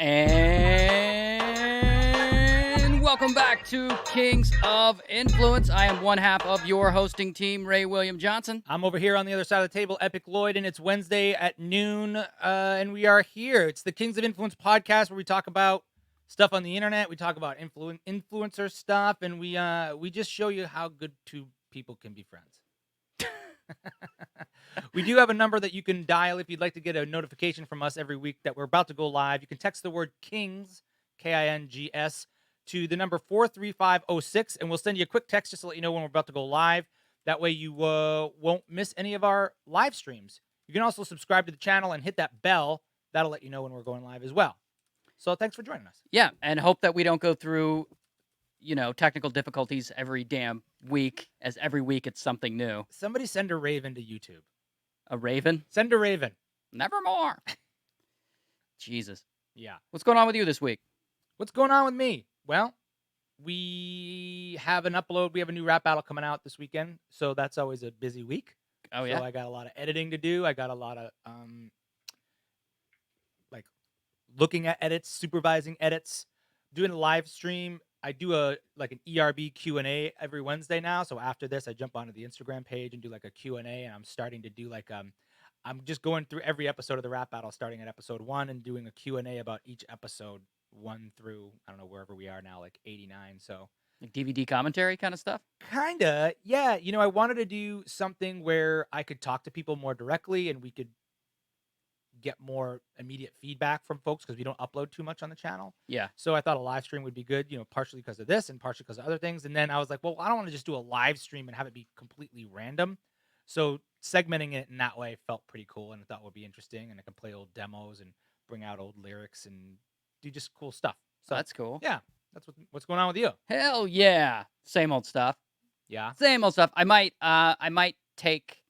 And welcome back to Kings of Influence. I am one half of your hosting team, Ray William Johnson. I'm over here on the other side of the table, Epic Lloyd, and it's Wednesday at noon, and we are here. It's the Kings of Influence podcast where we talk about stuff on the internet. We talk about influencer stuff, and we just show you how good two people can be friends. We do have a number that you can dial if you'd like to get a notification from us every week that we're about to go live. You can text the word KINGS, K-I-N-G-S, to the number 43506, and we'll send you a quick text just to let you know when we're about to go live. That way you won't miss any of our live streams. You can also subscribe to the channel and hit that bell. That'll let you know when we're going live as well. So thanks for joining us. Yeah, and hope that we don't go through, technical difficulties every damn week, as every week it's something new. Somebody send a raven to YouTube. A raven? Send a raven. Nevermore. Jesus. Yeah. What's going on with you this week? What's going on with me? Well, we have an upload. We have a new rap battle coming out this weekend, so that's always a busy week. Oh, yeah? So I got a lot of editing to do. I got a lot of looking at edits, supervising edits, doing a live stream. I do an ERB Q&A every Wednesday now. So after this, I jump onto the Instagram page and do a Q&A, and I'm starting to do I'm just going through every episode of the rap battle, starting at episode 1 and doing a Q&A about each episode 1 through, I don't know, wherever we are now, 89. So Like DVD commentary kind of stuff? Kinda, yeah. I wanted to do something where I could talk to people more directly and we could get more immediate feedback from folks because we don't upload too much on the channel. Yeah. So I thought a live stream would be good, partially because of this and partially because of other things. And then I was like, well, I don't want to just do a live stream and have it be completely random. So segmenting it in that way felt pretty cool and I thought would be interesting. And I could play old demos and bring out old lyrics and do just cool stuff. So that's cool. Yeah. That's what's going on with you. Hell yeah. Same old stuff. Yeah. Same old stuff. I might take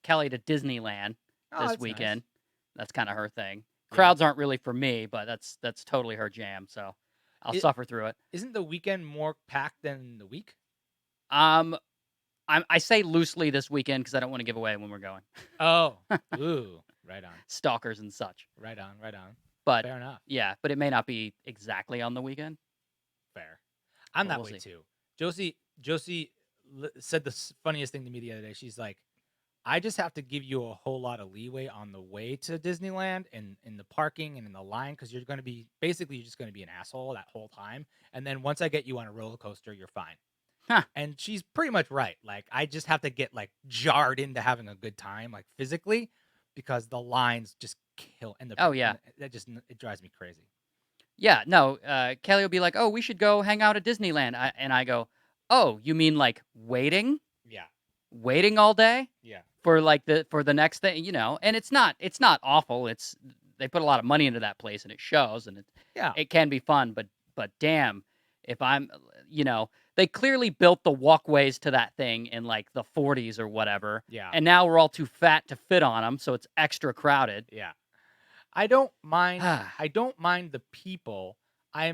Kelly to Disneyland this weekend. Nice. That's kind of her thing. Yeah. Crowds aren't really for me, but that's totally her jam. So I'll suffer through it. Isn't the weekend more packed than the week? I say loosely this weekend because I don't want to give away when we're going. Oh, ooh, right on. Stalkers and such. Right on. But fair enough. Yeah, but it may not be exactly on the weekend. Fair. I'm But that we'll way see. too. Josie said the funniest thing to me the other day. She's like, I just have to give you a whole lot of leeway on the way to Disneyland and in the parking and in the line because you're just going to be an asshole that whole time. And then once I get you on a roller coaster, you're fine. Huh. And she's pretty much right. I just have to get jarred into having a good time, physically, because the lines just kill. And it drives me crazy. Yeah, no, Kelly will be like, oh, we should go hang out at Disneyland. And I go, oh, you mean waiting? Yeah. Waiting all day? Yeah. For the next thing, and it's not awful. They put a lot of money into that place and it shows and it can be fun, but damn, if I'm, they clearly built the walkways to that thing in the 40s or whatever. Yeah. And now we're all too fat to fit on them, so it's extra crowded. Yeah. I don't mind the people. I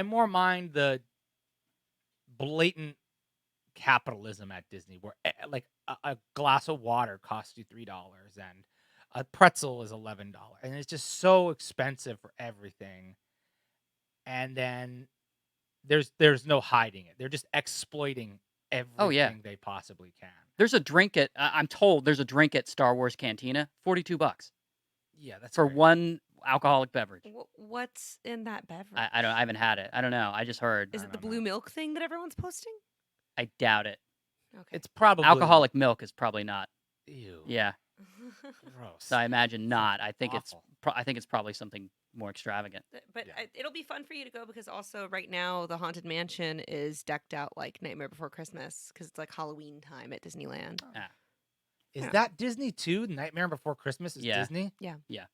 more mind the blatant capitalism at Disney where a glass of water costs you $3 and a pretzel is $11 and it's just so expensive for everything. And then there's no hiding it. They're just exploiting everything they possibly can. There's a drink I'm told there's a drink at Star Wars Cantina, $42. Yeah, that's for great. one alcoholic beverage. What's in that beverage? I haven't had it. I don't know. I just heard. Is it the blue milk thing that everyone's posting? I doubt it. Okay. It's probably alcoholic milk is probably not. Ew. Yeah. Gross. So I imagine not. I think awful. I think it's probably something more extravagant. But it'll be fun for you to go because also right now the Haunted Mansion is decked out like Nightmare Before Christmas because it's Halloween time at Disneyland. Ah. Is that Disney too? Nightmare Before Christmas is Disney? Yeah. Yeah.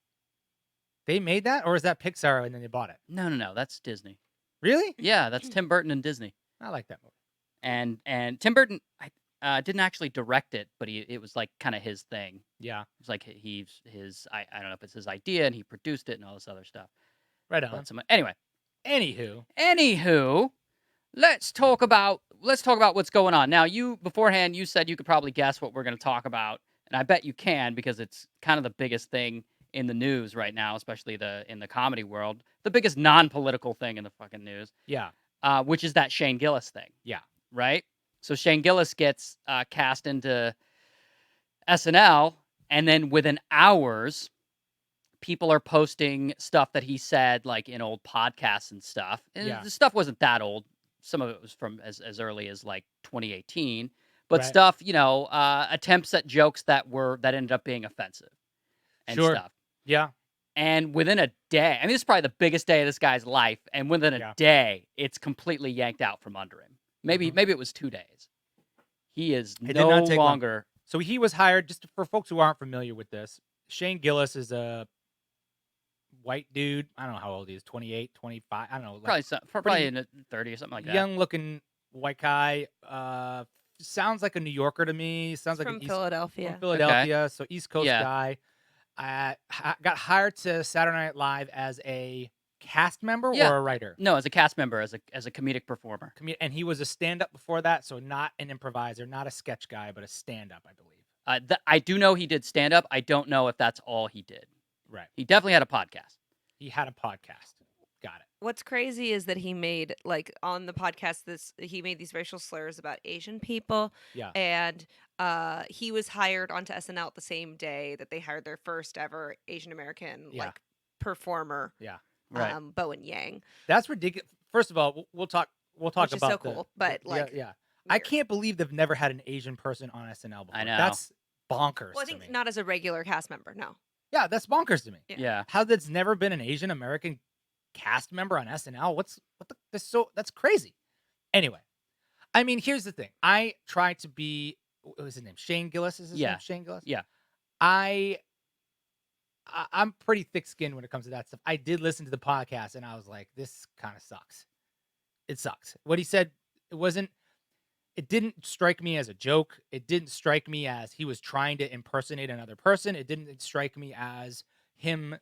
They made that, or is that Pixar and then they bought it? No. That's Disney. Really? Yeah, that's Tim Burton and Disney. I like that movie. And Tim Burton didn't actually direct it, but it was kind of his thing. Yeah. It's his I don't know if it's his idea and he produced it and all this other stuff. Right on. Anyway. Anywho, let's talk about what's going on. Now, you said you could probably guess what we're going to talk about, and I bet you can because it's kind of the biggest thing in the news right now, especially in the comedy world, the biggest non-political thing in the fucking news, Yeah. which is that Shane Gillis thing. Yeah. Right? So Shane Gillis gets cast into SNL, and then within hours, people are posting stuff that he said, like in old podcasts and stuff. And Yeah. the stuff wasn't that old. Some of it was from as early as like 2018. But Right. stuff, attempts at jokes that ended up being offensive and Sure. stuff. Yeah. And within a day, I mean, this is probably the biggest day of this guy's life. And within a day, it's completely yanked out from under him. Maybe it was 2 days. He is It did no not take long. longer. So he was hired, just for folks who aren't familiar with this, Shane Gillis is a white dude. I don't know how old he is, 28, 25. I don't know. Like Probably in the 30 or something like that. young looking white guy. Sounds like a New Yorker to me. Sounds like from an Philadelphia. From Philadelphia, so East Coast guy. Got hired to Saturday Night Live as a cast member or a writer? No, as a cast member, as a comedic performer. And he was a stand-up before that, so not an improviser, not a sketch guy, but a stand-up, I believe. I do know he did stand-up. I don't know if that's all he did. Right. He definitely had a podcast. He had a podcast. Got it. What's crazy is that he made, like, on the podcast, he made these racial slurs about Asian people. Yeah. And he was hired onto SNL the same day that they hired their first ever Asian American like performer. Yeah. Right. Bowen Yang. That's ridiculous. First of all, we'll talk Which about is so cool, but like yeah. I can't believe they've never had an Asian person on SNL before. I know. That's bonkers. Well, I to think me. not as a regular cast member, no. Yeah, that's bonkers to me. Yeah. How that's never been an Asian American cast member on SNL? That's crazy. Anyway, I mean, here's the thing. I try to be. What was his name? Shane Gillis is his name. Shane Gillis. Yeah. I'm pretty thick-skinned when it comes to that stuff. I did listen to the podcast, and I was like, this kind of sucks. It sucks. What he said, it didn't strike me as a joke. It didn't strike me as he was trying to impersonate another person. It didn't strike me as him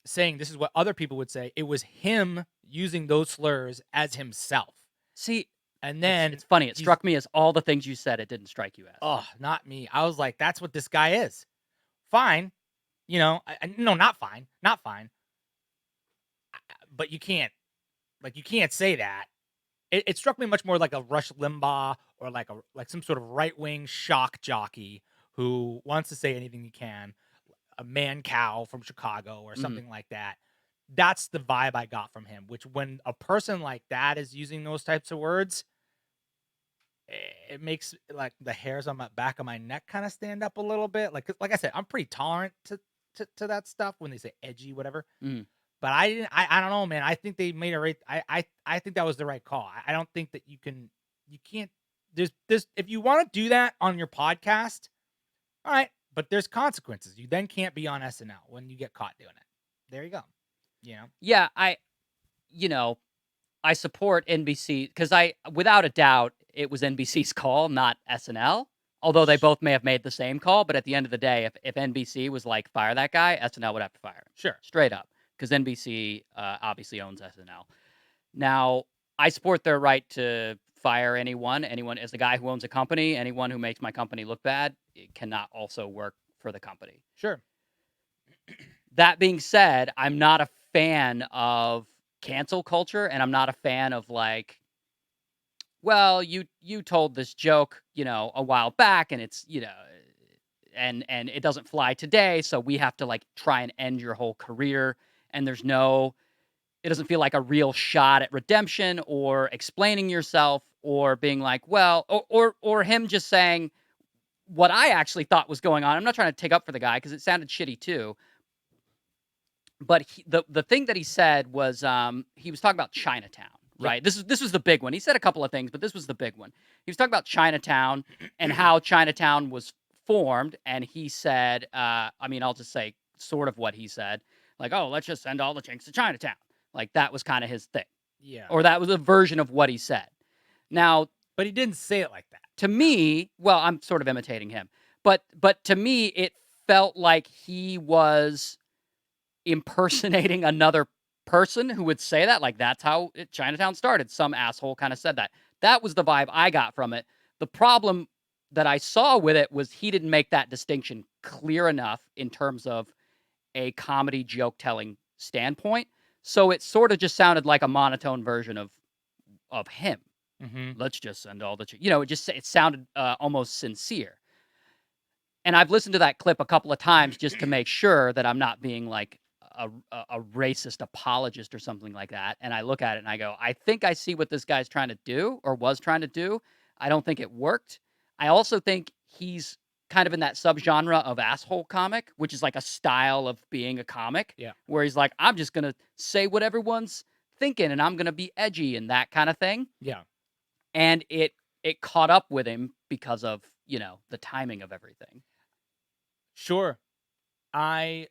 saying this is what other people would say. It was him using those slurs as himself. See, and then it's funny. It struck me as all the things you said. It didn't strike you as. Oh, not me. I was like, that's what this guy is. Fine. No, not fine. Not fine. But you can't say that. It struck me much more like a Rush Limbaugh or like some sort of right-wing shock jockey who wants to say anything he can, a man cow from Chicago or something like that. That's the vibe I got from him, which when a person like that is using those types of words, it makes like the hairs on my back of my neck kind of stand up a little bit. Like I said, I'm pretty tolerant to that stuff when they say edgy, whatever. But I don't know, man. I think they made a right. I think that was the right call. I don't think that you can't. There's if you want to do that on your podcast, all right. But there's consequences. You then can't be on SNL when you get caught doing it. There you go. Yeah, I support NBC because without a doubt, it was NBC's call, not SNL. Although they both may have made the same call, but at the end of the day, if NBC was like, fire that guy, SNL would have to fire him. Sure. Straight up. Because NBC obviously owns SNL. Now, I support their right to fire anyone as the guy who owns a company. Anyone who makes my company look bad cannot also work for the company. Sure. That being said, I'm not a fan of cancel culture, and I'm not a fan of like, well, you told this joke, a while back, and it's, and it doesn't fly today, so we have to like try and end your whole career. And it doesn't feel like a real shot at redemption or explaining yourself or being like, well, or him just saying what I actually thought was going on. I'm not trying to take up for the guy because it sounded shitty too. But the thing that he said was he was talking about Chinatown, right? This was the big one. He said a couple of things, but this was the big one. He was talking about Chinatown and how Chinatown was formed. And he said, I'll just say sort of what he said. Like, oh, let's just send all the chinks to Chinatown. Like, that was kind of his thing. Yeah. Or that was a version of what he said. Now... But he didn't say it like that. To me, well, I'm sort of imitating him. But to me, it felt like he was impersonating another person who would say that. Like, that's how Chinatown started. Some asshole kind of said that. That was the vibe I got from it. The problem that I saw with it was he didn't make that distinction clear enough in terms of a comedy joke telling standpoint. So it sort of just sounded like a monotone version of him. Mm-hmm. Let's just send all the, it sounded almost sincere. And I've listened to that clip a couple of times just to make sure that I'm not being like a racist apologist or something like that. And I look at it and I go, I think I see what this guy's trying to do or was trying to do. I don't think it worked. I also think he's kind of in that subgenre of asshole comic, which is like a style of being a comic. Yeah. Where he's like, I'm just going to say what everyone's thinking and I'm going to be edgy and that kind of thing. Yeah. And it caught up with him because of, the timing of everything. Sure. I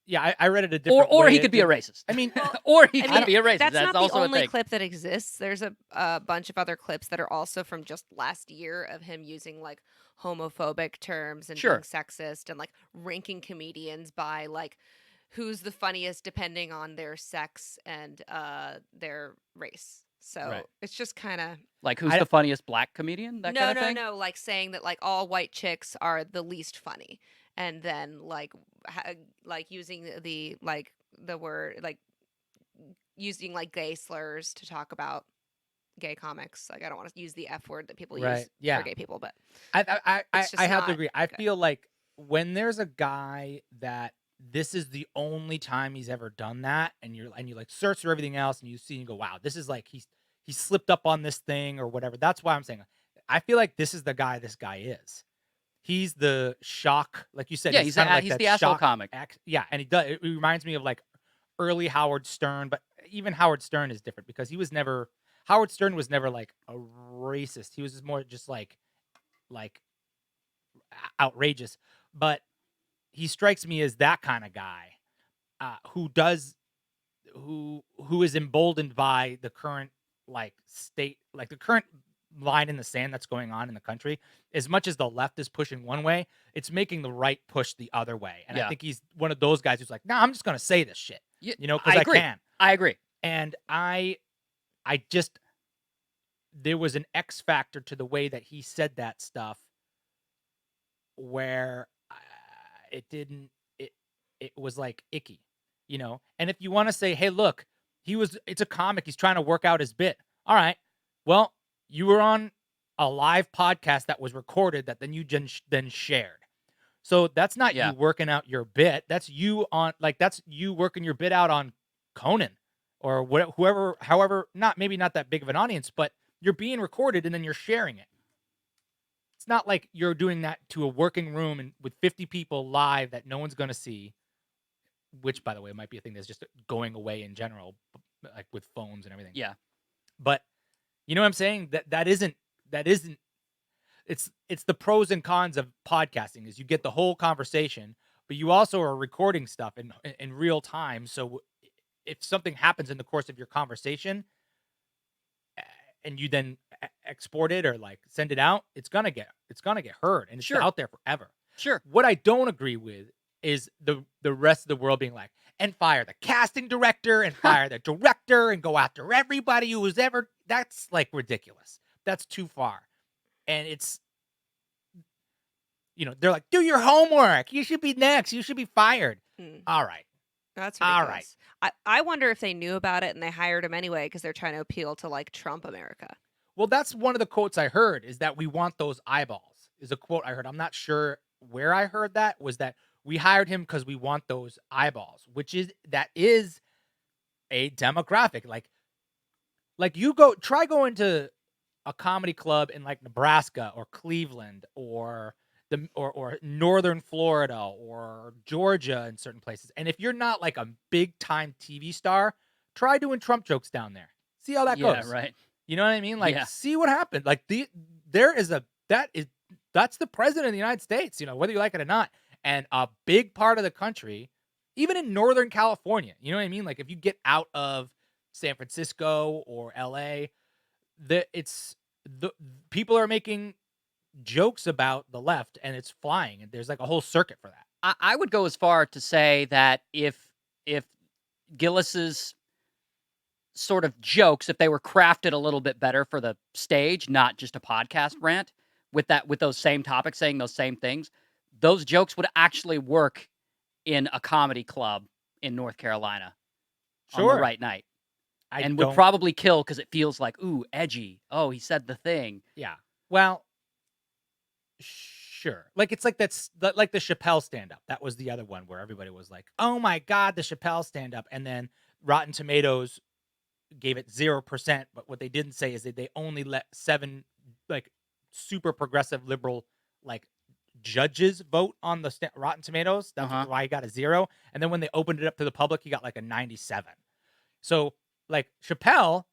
read it a different or way. he could be a racist. I mean, or he could be a racist. That's not also the only a thing. clip that exists. There's a bunch of other clips that are also from just last year of him using like homophobic terms and Sure. being sexist and like ranking comedians by like who's the funniest depending on their sex and their race. So Right. it's just kind of like who's the funniest black comedian? That kind of thing. no, like saying that like all white chicks are the least funny, and then like using the word like using like gay slurs to talk about gay comics. Like I don't want to use the F word that people Right. use Yeah. for gay people, but I It's just have to not agree. I good. feel like when there's a guy that this is the only time he's ever done that, and you like search through everything else, and you see and go, wow, this is like he slipped up on this thing or whatever. That's why I'm saying I feel like this is the guy this guy is. He's the shock, like you said. Yeah, he's kinda like he's that the asshole shock comic. Yeah, and he does. It reminds me of like early Howard Stern, but even Howard Stern is different because Howard Stern was never like a racist. He was just more just like outrageous. But he strikes me as that kind of guy who is emboldened by the current like state, like the current line in the sand that's going on in the country. As much as the left is pushing one way, it's making the right push the other way. And I think he's one of those guys who's like, nah, I'm just gonna say this shit, because I can. I agree. And I just, there was an X factor to the way that he said that stuff where it was like icky, and if you want to say, hey, look, it's a comic, he's trying to work out his bit. All right, well, you were on a live podcast that was recorded that then you then shared. So that's not you working out your bit. That's you working your bit out on Conan or whoever, however, maybe not that big of an audience, but you're being recorded and then you're sharing it. It's not like you're doing that to a working room and with 50 people live that no one's going to see, which, by the way, might be a thing that's just going away in general, like with phones and everything. Yeah. But you know what I'm saying? That isn't. It's the pros and cons of podcasting is you get the whole conversation, but you also are recording stuff in real time. So if something happens in the course of your conversation and you then export it or like send it out, it's gonna get heard and it's out there forever. Sure. What I don't agree with is the rest of the world being like, and fire the casting director and fire the director and go after everybody who was ever. That's like ridiculous. That's too far. And it's, they're like, do your homework. You should be next. You should be fired. All right. That's ridiculous. All right. I wonder if they knew about it and they hired him anyway because they're trying to appeal to like Trump America. Well, that's one of the quotes I heard is that we want those eyeballs is a quote I heard. I'm not sure where I heard that was that we hired him because we want those eyeballs, that is a demographic. Like you try going to a comedy club in like Nebraska or Cleveland or Northern Florida or Georgia in certain places. And if you're not like a big time TV star, try doing Trump jokes down there. See how that goes. Yeah, right. You know what I mean? Like, see what happened. Like that's the president of the United States, whether you like it or not. And a big part of the country, even in Northern California, you know what I mean? Like if you get out of San Francisco or LA, people are making jokes about the left and it's flying. And there's like a whole circuit for that. I would go as far to say that if Gillis's sort of jokes, if they were crafted a little bit better for the stage, not just a podcast rant, with those same topics, saying those same things, those jokes would actually work in a comedy club in North Carolina on the right night. And would probably kill because it feels like, ooh, edgy. Oh, he said the thing. Yeah. Well, sure. Like it's like like the Chappelle stand-up. That was the other one where everybody was like, "Oh my God, the Chappelle stand-up," and then Rotten Tomatoes gave it 0%. But what they didn't say is that they only let 7 like super progressive liberal like judges vote on the Rotten Tomatoes. That's why he got a 0. And then when they opened it up to the public, he got like a 97. So like Chappelle,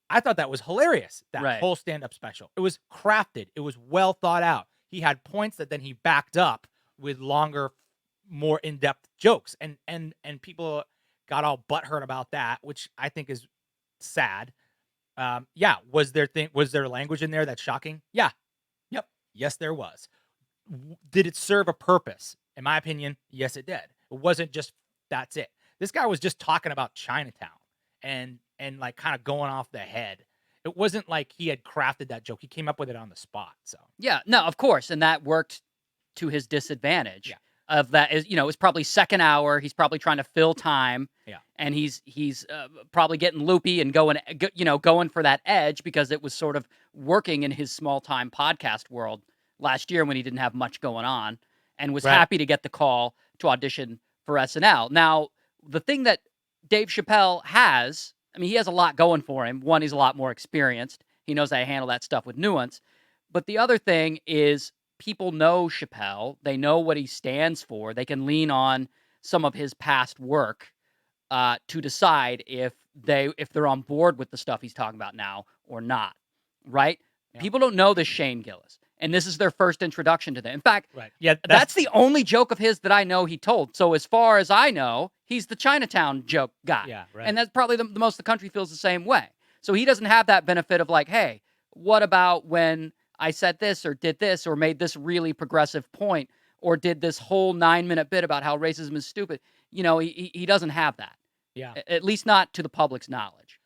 I thought that was hilarious. That whole stand-up special. It was crafted. It was well thought out. He had points that then he backed up with longer, more in-depth jokes, and people got all butthurt about that, which I think is sad. Yeah, was there language in there that's shocking? Yeah, yep, yes, there was. Did it serve a purpose? In my opinion, yes, it did. It wasn't just that's it. This guy was just talking about Chinatown and like kind of going off the head. It wasn't like he had crafted that joke. He came up with it on the spot. So yeah, no, of course, and that worked to his disadvantage. Yeah. Of that is, it was probably second hour. He's probably trying to fill time. Yeah. And he's probably getting loopy and going for that edge because it was sort of working in his small time podcast world last year when he didn't have much going on and was happy to get the call to audition for SNL. Now, the thing that Dave Chappelle has, I mean, he has a lot going for him. One, he's a lot more experienced. He knows how to handle that stuff with nuance. But the other thing is people know Chappelle. They know what he stands for. They can lean on some of his past work to decide if they're on board with the stuff he's talking about now or not, right? Yeah. People don't know this Shane Gillis, and this is their first introduction to them. In fact, that's the only joke of his that I know he told. So as far as I know, he's the Chinatown joke guy. Yeah, right. And that's probably the most of the country feels the same way. So he doesn't have that benefit of like, hey, what about when I said this or did this or made this really progressive point or did this whole 9-minute bit about how racism is stupid? He doesn't have that. Yeah. At least not to the public's knowledge.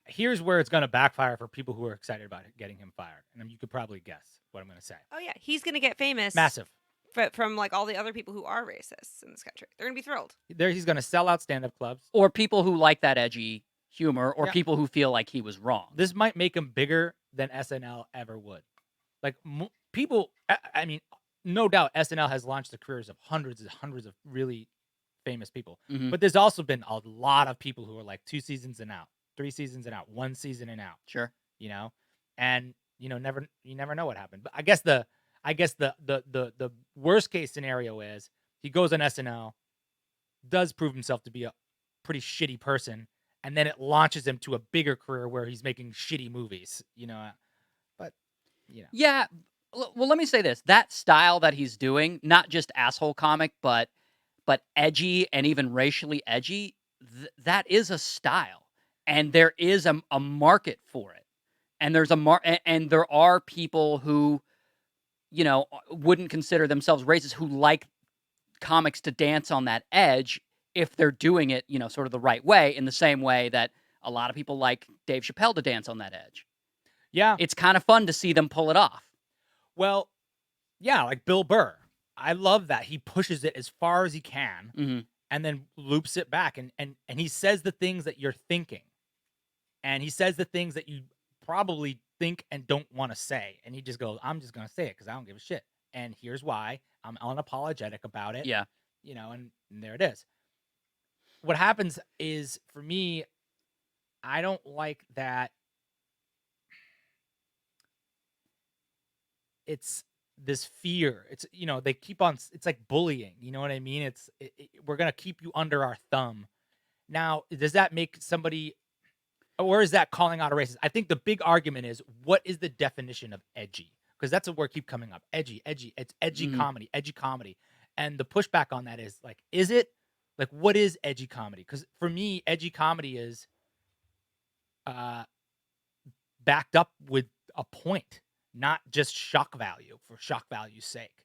Here's where it's going to backfire for people who are excited about getting him fired. And you could probably guess what I'm going to say. Oh, yeah. He's going to get famous. Massive. From like all the other people who are racists in this country. They're going to be thrilled. He's going to sell out stand-up clubs. Or people who like that edgy humor or people who feel like he was wrong. This might make him bigger than SNL ever would. Like people, I mean, no doubt SNL has launched the careers of hundreds and hundreds of really famous people. Mm-hmm. But there's also been a lot of people who are like 2 seasons and out, 3 seasons and out, 1 season and out. Sure. And you never know what happened. But I guess the worst case scenario is he goes on SNL, does prove himself to be a pretty shitty person, and then it launches him to a bigger career where he's making shitty movies, But yeah. Well, let me say this: that style that he's doing, not just asshole comic, but edgy and even racially edgy, that is a style, and there is a market for it, and there's and there are people who, wouldn't consider themselves racist who like comics to dance on that edge if they're doing it, sort of the right way, in the same way that a lot of people like Dave Chappelle to dance on that edge. Yeah. It's kind of fun to see them pull it off. Well, yeah, like Bill Burr. I love that. He pushes it as far as he can and then loops it back. And he says the things that you're thinking. And he says the things that you probably think and don't want to say. And he just goes, I'm just going to say it because I don't give a shit. And here's why. I'm unapologetic about it. Yeah. And there it is. What happens is, for me, I don't like that. It's this fear. It's, they keep on, it's like bullying. You know what I mean? We're going to keep you under our thumb. Now, does that make somebody, or is that calling out a racist? I think the big argument is, what is the definition of edgy? Because that's a word keep coming up. Edgy. It's edgy comedy, edgy comedy. And the pushback on that is like, is it? Like, what is edgy comedy? Because for me, edgy comedy is backed up with a point, not just shock value for shock value's sake.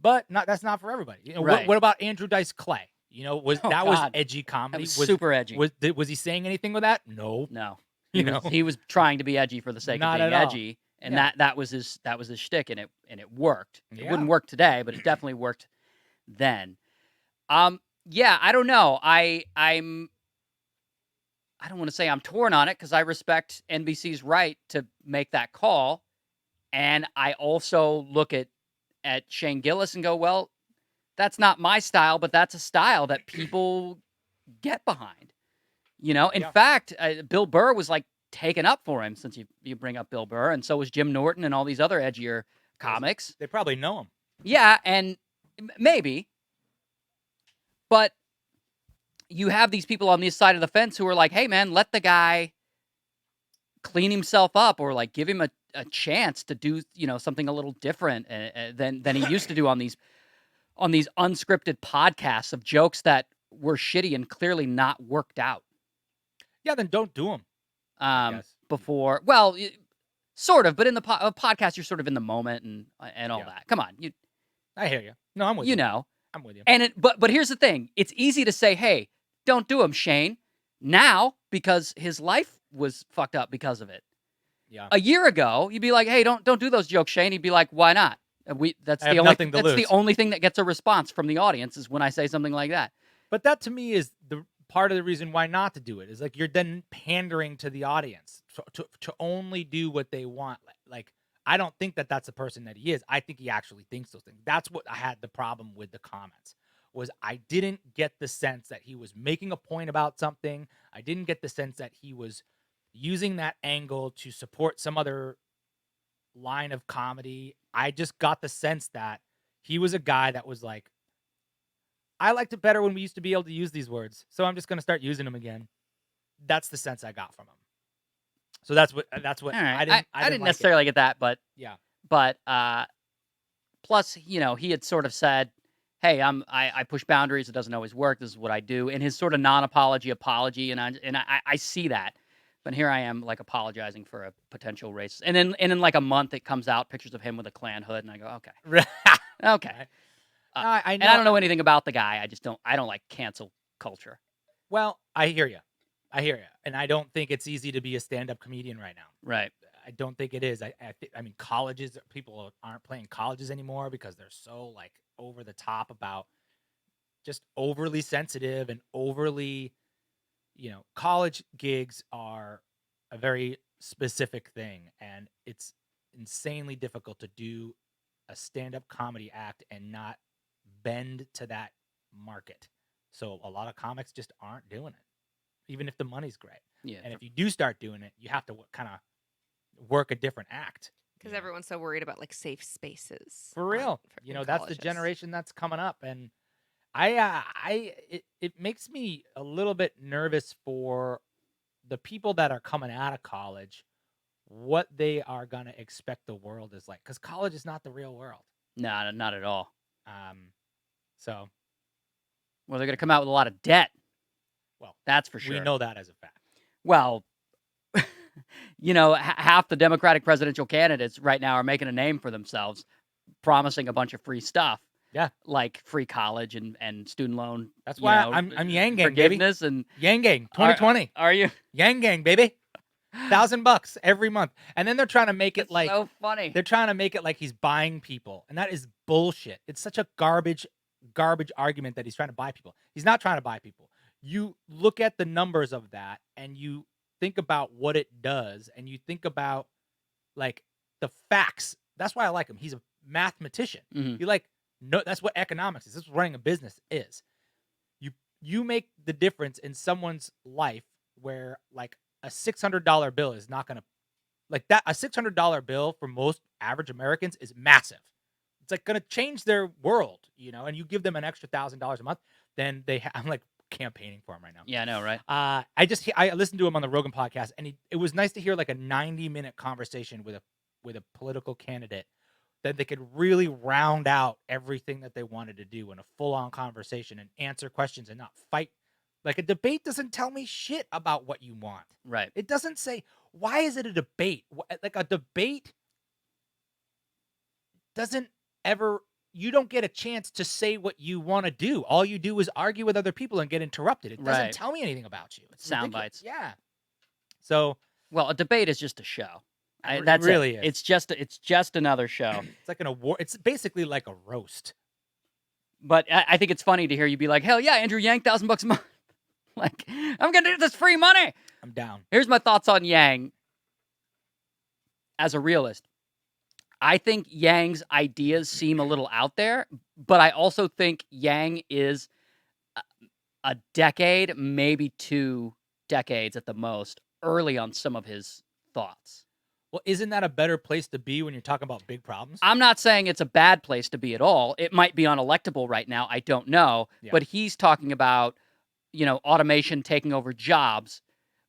But that's not for everybody. Right. What about Andrew Dice Clay? Was edgy comedy? That was super edgy. Was he saying anything with that? No. He was trying to be edgy for the sake of being edgy, and Yeah. that was his shtick, and it worked. It Yeah. wouldn't work today, but it definitely worked then. Yeah, I don't know. I don't want to say I'm torn on it because I respect NBC's right to make that call, and I also look at Shane Gillis and go, well, that's not my style, but that's a style that people get behind. You know, in Yeah. fact, Bill Burr was like taken up for him, since you bring up Bill Burr, and so was Jim Norton and all these other edgier comics. They probably know him. Yeah, and maybe, but you have these people on this side of the fence who are like, hey man, let the guy clean himself up, or like give him a chance to do, you know, something a little different than he used to do on these unscripted podcasts of jokes that were shitty and clearly not worked out. Yeah, then don't do them. Before, well, sort of, but in the podcast, you're sort of in the moment and all that. Come on, I hear you. No, I'm with you. You know, I'm with you. and but here's the thing: it's easy to say, "Hey, don't do him, Shane." Now, because his life was fucked up because of it. Yeah. A year ago, you'd be like, "Hey, don't do those jokes, Shane." He'd be like, "Why not?" That's the only thing that gets a response from the audience is when I say something like that. But that to me is the part of the reason why not to do it, is like you're then pandering to the audience to only do what they want. Like, I don't think that that's the person that he is. I think he actually thinks those things. That's what I had the problem with the comments, was I didn't get the sense that he was making a point about something. I didn't get the sense that he was using that angle to support some other line of comedy. I just got the sense that he was a guy that was like, I liked it better when we used to be able to use these words, so I'm just going to start using them again. That's the sense I got from him. So that's what right. I didn't like necessarily get that, but yeah. But plus, you know, he had sort of said, "Hey, I push boundaries. It doesn't always work. This is what I do." In his sort of non-apology apology, and I see that. But here I am, like, apologizing for a potential racist. And in like a month, it comes out pictures of him with a Klan hood, and I go, okay, okay. I know, and I don't know anything about the guy. I don't like cancel culture. Well, I hear you, and I don't think it's easy to be a stand-up comedian right now. Right. I don't think it is. I mean, colleges, people aren't playing colleges anymore because they're so like over the top about just overly sensitive and overly, you know, college gigs are a very specific thing, and it's insanely difficult to do a stand-up comedy act and not bend to that market. So a lot of comics just aren't doing it, even if the money's great. Yeah. And if you do start doing it, you have to kind of work a different act. Because everyone's so worried about like safe spaces. For real. You know, that's the generation that's coming up. And it makes me a little bit nervous for the people that are coming out of college, what they are going to expect the world is like, because college is not the real world. No, not at all. So, well, they're going to come out with a lot of debt. Well, that's for sure. We know that as a fact. Well, you know, half the Democratic presidential candidates right now are making a name for themselves, promising a bunch of free stuff. Yeah, like free college and student loan. That's why I'm Yang Gang, forgiveness, baby. And Yang Gang 2020. Are you Yang Gang, baby? $1,000 every month, and then they're trying to make it like so funny. They're trying to make it like he's buying people, and that is bullshit. It's such a garbage argument that he's trying to buy people. He's not trying to buy people. You look at the numbers of that, and you think about what it does, and you think about like the facts. That's why I like him. He's a mathematician. Mm-hmm. He like. No, that's what economics is. This is what running a business is. You make the difference in someone's life where like a $600 bill is not going to like that. A $600 bill for most average Americans is massive. It's like going to change their world, you know, and you give them an extra $1,000 a month, then I'm like campaigning for him right now. Yeah, I know, right? I listened to him on the Rogan podcast, and it was nice to hear like a 90-minute conversation with a political candidate that they could really round out everything that they wanted to do in a full-on conversation and answer questions and not fight. Like, a debate doesn't tell me shit about what you want. Right. It doesn't say, why is it a debate? Like, a debate doesn't ever, you don't get a chance to say what you want to do. All you do is argue with other people and get interrupted. It doesn't tell me anything about you. It's sound bites. Yeah. So. Well, a debate is just a show. That's really it. is. It's just another show. It's like an award. It's basically like a roast. But I think it's funny to hear you be like, hell yeah, Andrew Yang, $1,000 a month. Like, I'm gonna do this free money. I'm down. Here's my thoughts on Yang as a realist. I think Yang's ideas seem a little out there, but I also think Yang is a decade, maybe 2 decades at the most, early on some of his thoughts. Well, isn't that a better place to be when you're talking about big problems? I'm not saying it's a bad place to be at all. It might be unelectable right now. I don't know. Yeah. But he's talking about, automation taking over jobs,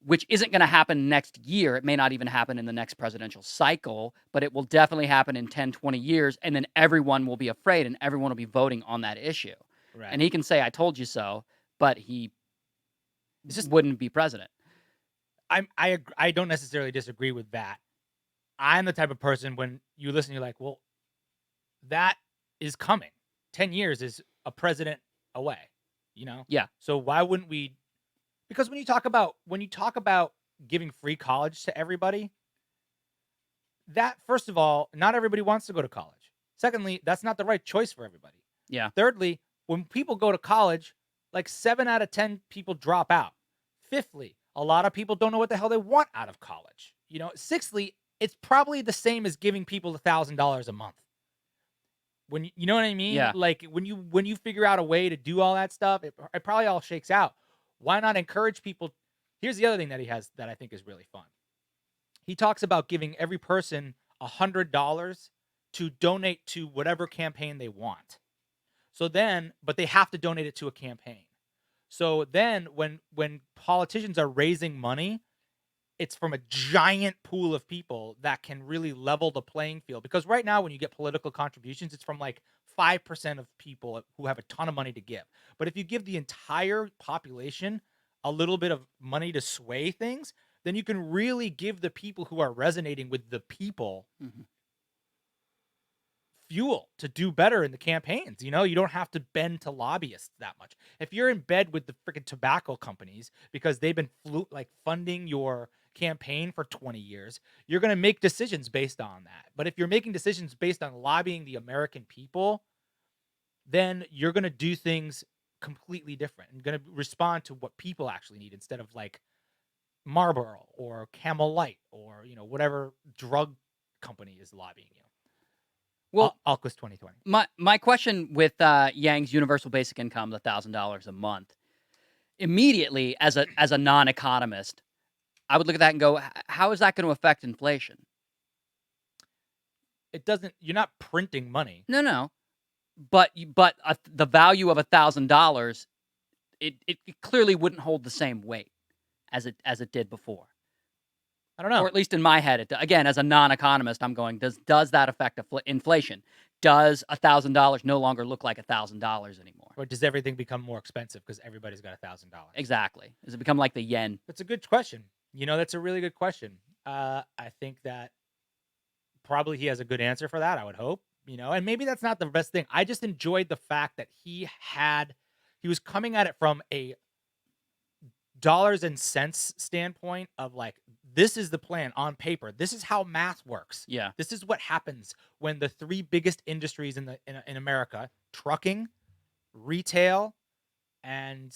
which isn't going to happen next year. It may not even happen in the next presidential cycle, but it will definitely happen in 10, 20 years. And then everyone will be afraid and everyone will be voting on that issue. Right. And he can say, I told you so, but he just wouldn't be president. I don't necessarily disagree with that. I'm the type of person when you listen, you're like, well, that is coming. 10 years is a president away, Yeah. So why wouldn't we? Because when you talk about giving free college to everybody, that first of all, not everybody wants to go to college. Secondly, that's not the right choice for everybody. Yeah. Thirdly, when people go to college, like 7 out of 10 people drop out. Fifthly, a lot of people don't know what the hell they want out of college. Sixthly, it's probably the same as giving people $1,000 a month. When you know what I mean? Yeah. Like when you figure out a way to do all that stuff, it probably all shakes out. Why not encourage people? Here's the other thing that he has that I think is really fun. He talks about giving every person $100 to donate to whatever campaign they want. So then, but they have to donate it to a campaign. So then when politicians are raising money, it's from a giant pool of people that can really level the playing field. Because right now, when you get political contributions, it's from like 5% of people who have a ton of money to give. But if you give the entire population a little bit of money to sway things, then you can really give the people who are resonating with the people fuel to do better in the campaigns. You don't have to bend to lobbyists that much. If you're in bed with the freaking tobacco companies because they've been funding your campaign for 20 years, you're going to make decisions based on that. But if you're making decisions based on lobbying the American people, then you're going to do things completely different and going to respond to what people actually need instead of like Marlboro or Camel Light or whatever drug company is lobbying you. Well, ALQUIS 2020. My question with Yang's universal basic income, the $1,000 a month, immediately as a non-economist, I would look at that and go, how is that going to affect inflation? It doesn't. You're not printing money. No. But the value of $1,000, it clearly wouldn't hold the same weight as it did before. I don't know. Or at least in my head, again, as a non-economist, I'm going, does that affect inflation? Does $1,000 no longer look like $1,000 anymore? Or does everything become more expensive because everybody's got $1,000? Exactly. Does it become like the yen? That's a good question. That's a really good question. I think that probably he has a good answer for that, I would hope. And maybe that's not the best thing. I just enjoyed the fact that he was coming at it from a dollars and cents standpoint of like, this is the plan on paper. This is how math works. Yeah. This is what happens when the 3 biggest industries in America, trucking, retail, and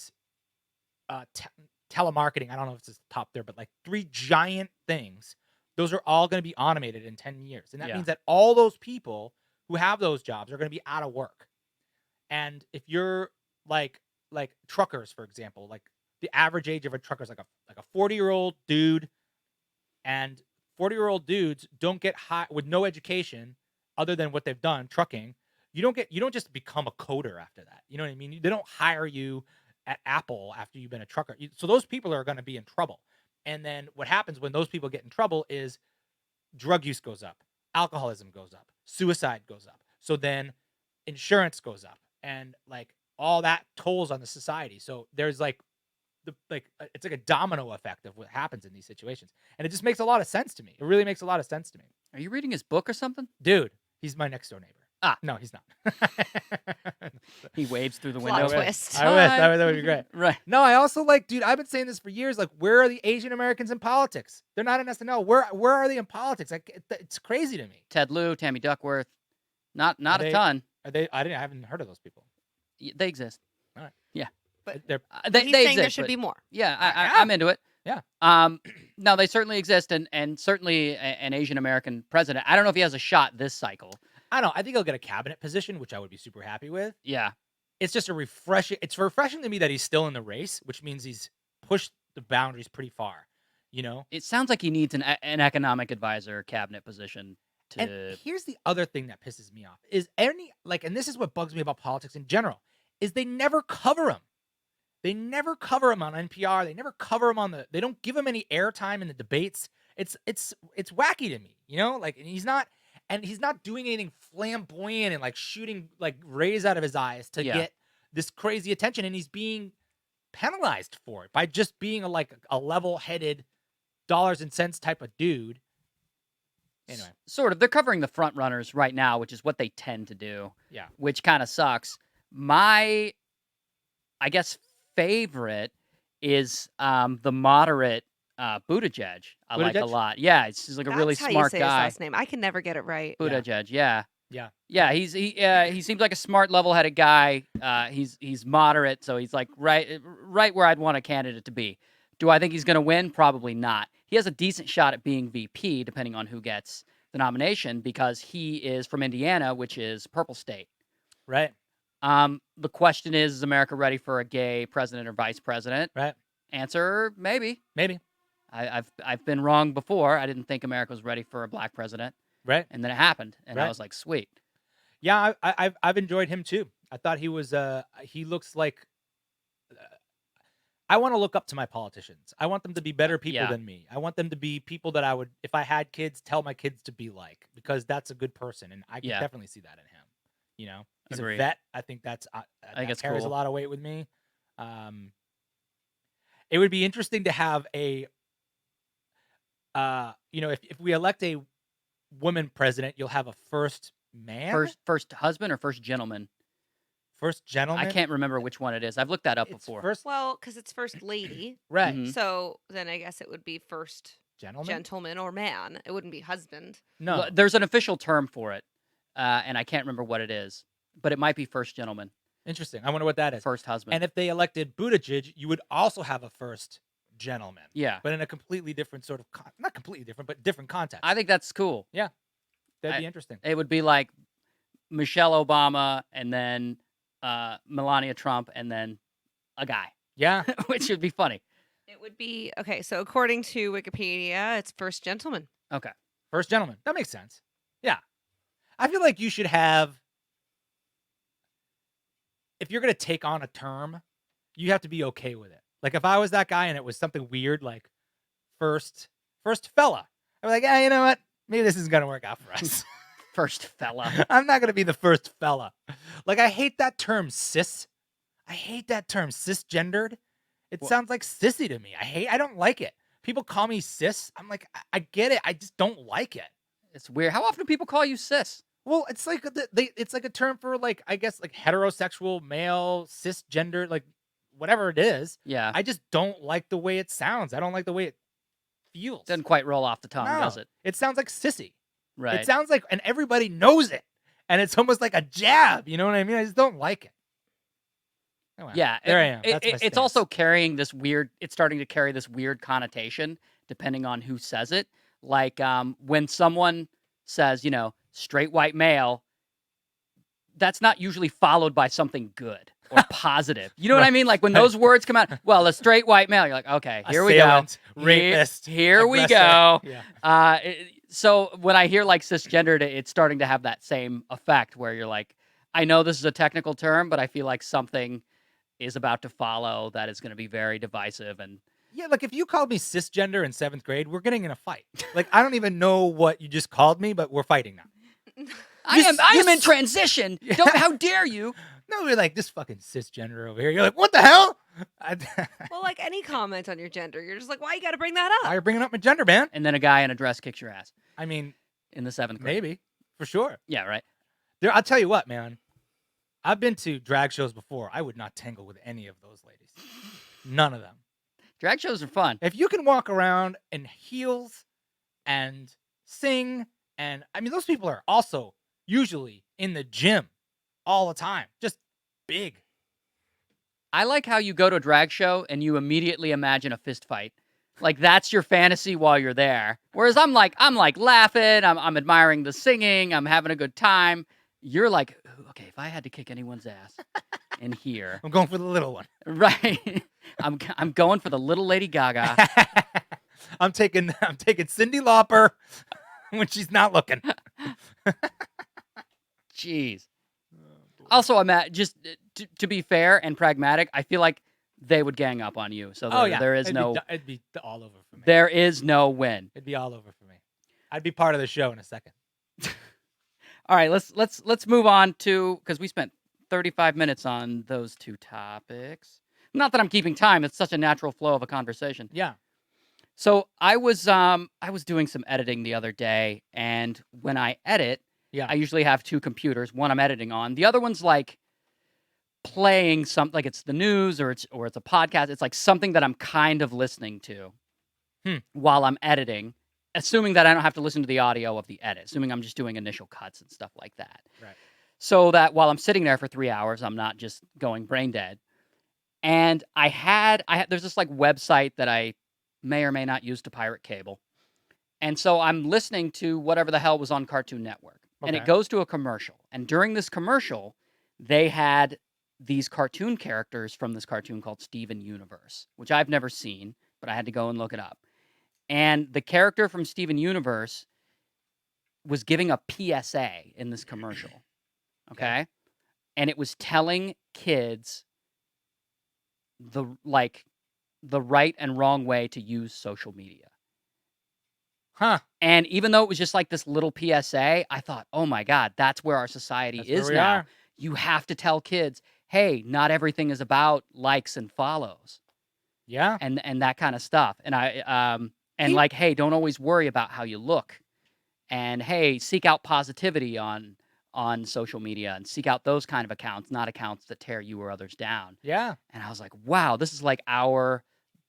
telemarketing. I don't know if it's top there, but like 3 giant things. Those are all going to be automated in 10 years. And that means that all those people who have those jobs are going to be out of work. And if you're like truckers, for example, like the average age of a trucker is like a 40-year-old dude, and 40-year-old dudes don't get high with no education other than what they've done trucking. You don't just become a coder after that. You know what I mean? They don't hire you at Apple after you've been a trucker. So those people are going to be in trouble. And then what happens when those people get in trouble is drug use goes up, alcoholism goes up, suicide goes up. So then insurance goes up, and like all that tolls on the society. So there's like it's like a domino effect of what happens in these situations. And it just makes a lot of sense to me. It really makes a lot of sense to me. Are you reading his book or something? Dude, he's my next door neighbor. No, he's not. He waves through the Plot window. twist. I wish. Hi. That would be great. Right. No, I also like, dude, I've been saying this for years. Like, where are the Asian Americans in politics? They're not in SNL. Where are they in politics? Like, it's crazy to me. Ted Lieu, Tammy Duckworth. Not Are a they- ton. Are they? I haven't heard of those people. They exist. All right. Yeah. But They're They he's they saying there exist, should but- be more. Yeah, Yeah. I'm into it. Yeah. No, they certainly exist, and certainly an Asian American president. I don't know if he has a shot this cycle. I don't know. I think he'll get a cabinet position, which I would be super happy with. Yeah. It's just it's refreshing to me that he's still in the race, which means he's pushed the boundaries pretty far. You know? It sounds like he needs an economic advisor cabinet position to. And here's the other thing that pisses me off is and this is what bugs me about politics in general, is they never cover him. They never cover him on NPR. They never cover him they don't give him any airtime in the debates. It's wacky to me, you know? Like, and he's not doing anything flamboyant and like shooting like rays out of his eyes to get this crazy attention, and he's being penalized for it by just being a level-headed dollars and cents type of dude. Anyway, Sort of. They're covering the front runners right now, which is what they tend to do. Yeah. Which kind of sucks. My, I guess, favorite is the moderate Buttigieg. I like a Buttigieg? Yeah, yeah, he's like a really That's how smart you say guy. his last name. I can never get it right. Buttigieg, yeah. Yeah. Yeah, he seems like a smart, level-headed guy. He's moderate, so he's like right where I'd want a candidate to be. Do I think he's going to win? Probably not. He has a decent shot at being VP, depending on who gets the nomination, because he is from Indiana, which is purple state. Right. The question is America ready for a gay president or vice president? Right. Answer: maybe. Maybe. I've been wrong before. I didn't think America was ready for a black president, Right. and then it happened, and I Right. was like, sweet. Yeah, I've enjoyed him too. I thought he was he looks like I want to look up to my politicians. I want them to be better people Yeah. than me. I want them to be people that I would, if I had kids, tell my kids to be like, because that's a good person, and I can Yeah. definitely see that in him. You know, he's Agreed. a vet. I think that it's carries cool. a lot of weight with me. It would be interesting to have if we elect a woman president, you'll have a first man, First husband or first gentleman? first gentleman. I can't remember which one it is. I've looked that up It's before. first, Well, because it's first lady. right? Mhm. So then I guess it would be first Gentleman. gentleman or man. It wouldn't be husband. No, Well, there's an official term for it, and I can't remember what it is, but it might be first gentleman, interesting. I wonder what that is. first husband. And if they elected Buttigieg, you would also have a first gentleman, yeah, but in a completely different sort of not completely different, but different context. I think that's cool. That'd be interesting. It would be like Michelle Obama and then Melania Trump and then a guy, Yeah, which would be funny. It would be okay. So according to Wikipedia, it's first gentleman. Okay. first gentleman. That makes sense. Yeah, I feel like you should have. If you're gonna take on a term, you have to be okay with it. Like if I was that guy and it was something weird like first fella, I'd be like, you know what? Maybe this isn't gonna work out for us. First fella. I'm not gonna be the first fella. Like I hate that term cis. I hate that term cisgendered. It Well- sounds like sissy to me. I don't like it. People call me cis. I'm like, I get it. I just don't like it. It's weird. How often do people call you cis? Well, it's like it's like a term for like I guess like heterosexual male cisgender like whatever it is. Yeah. I just don't like the way it sounds. I don't like the way it feels. Doesn't quite roll off the tongue, No. does it? It sounds like sissy. Right. It sounds like, and everybody knows it, and it's almost like a jab. You know what I mean? I just don't like it. Oh, well. Yeah, there I am. That's my it's stance. also carrying this weird. It's starting to carry this weird connotation depending on who says it. Like when someone says, straight white male, that's not usually followed by something good or positive. You know what I Right. mean? Like when those words come out. Well, a straight white male, you're like, okay, here we go. Assailant, rapist. Here we aggressor. go. Yeah. So when I hear like cisgendered, it's starting to have that same effect where you're like, I know this is a technical term, but I feel like something is about to follow that is going to be very divisive. And Yeah, like if you called me cisgender in 7th grade, we're getting in a fight. Like I don't even know what you just called me, but we're fighting now. I am in s- transition. Don't. How dare you? No, we're like this fucking cisgender over here. You're like, what the hell? Well, like any comment on your gender, you're just like, why you got to bring that Why up? you're bringing up my gender, man? And then a guy in a dress kicks your ass I mean, in the 7th grade. maybe for sure. Yeah. Right. I'll tell you what, man. I've been to drag shows before. I would not tangle with any of those ladies. None of them. Drag shows are fun. If you can walk around in heels and sing, and I mean, those people are also usually in the gym all the time, just big. I like how you go to a drag show and you immediately imagine a fist fight. Like that's your fantasy while you're there. Whereas I'm like laughing, I'm admiring the singing, I'm having a good time. You're like, okay, if I had to kick anyone's ass in here, I'm going for the little one. Right. I'm going for the little Lady Gaga. I'm taking Cyndi Lauper when she's not looking. Jeez. Also, I'm at just to be fair and pragmatic, I feel like they would gang up on you. So there is it'd be all over for me. There is no win. It'd be all over for me. I'd be part of the show in a second. All right, let's move on to, because we spent 35 minutes on those two topics. Not that I'm keeping time; it's such a natural flow of a conversation. Yeah. So I was doing some editing the other day, and when I edit, I usually have two computers. One I'm editing on, the other one's like playing something, like it's the news or it's a podcast. It's like something that I'm kind of listening to while I'm editing. Assuming that I don't have to listen to the audio of the edit, assuming I'm just doing initial cuts and stuff like that. Right. So that while I'm sitting there for 3 hours, I'm not just going brain dead. And I had there's this like website that I may or may not use to pirate cable. And so I'm listening to whatever the hell was on Cartoon Network. And it goes to a commercial. And during this commercial, they had these cartoon characters from this cartoon called Steven Universe, which I've never seen, but I had to go and look it up. And the character from Steven Universe was giving a PSA in this commercial, okay? And it was telling kids the right and wrong way to use social media. Huh. And even though it was just like this little PSA, I thought, oh my God, that's where our society is now. You have to tell kids, hey, not everything is about likes and follows. Yeah. And that kind of stuff. And like, hey, don't always worry about how you look. And hey, seek out positivity on social media and seek out those kind of accounts, not accounts that tear you or others down. Yeah. And I was like, wow, this is like our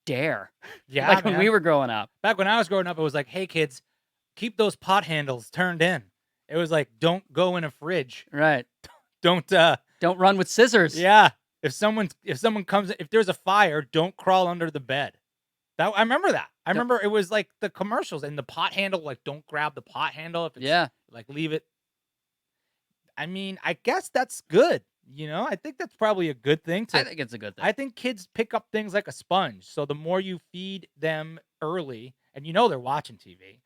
dare. Yeah. Like when we were growing up. Back when I was growing up, it was like, hey kids, keep those pot handles turned in. It was like, don't go in a fridge. Right. Don't run with scissors. Yeah. If someone comes, if there's a fire, don't crawl under the bed. I remember that. I remember it was like the commercials and the pot handle, like don't grab the pot handle if it's like leave it. I mean, I guess that's good. You know, I think that's probably a good thing. I think it's a good thing. I think kids pick up things like a sponge. So the more you feed them early, and you know they're watching TV,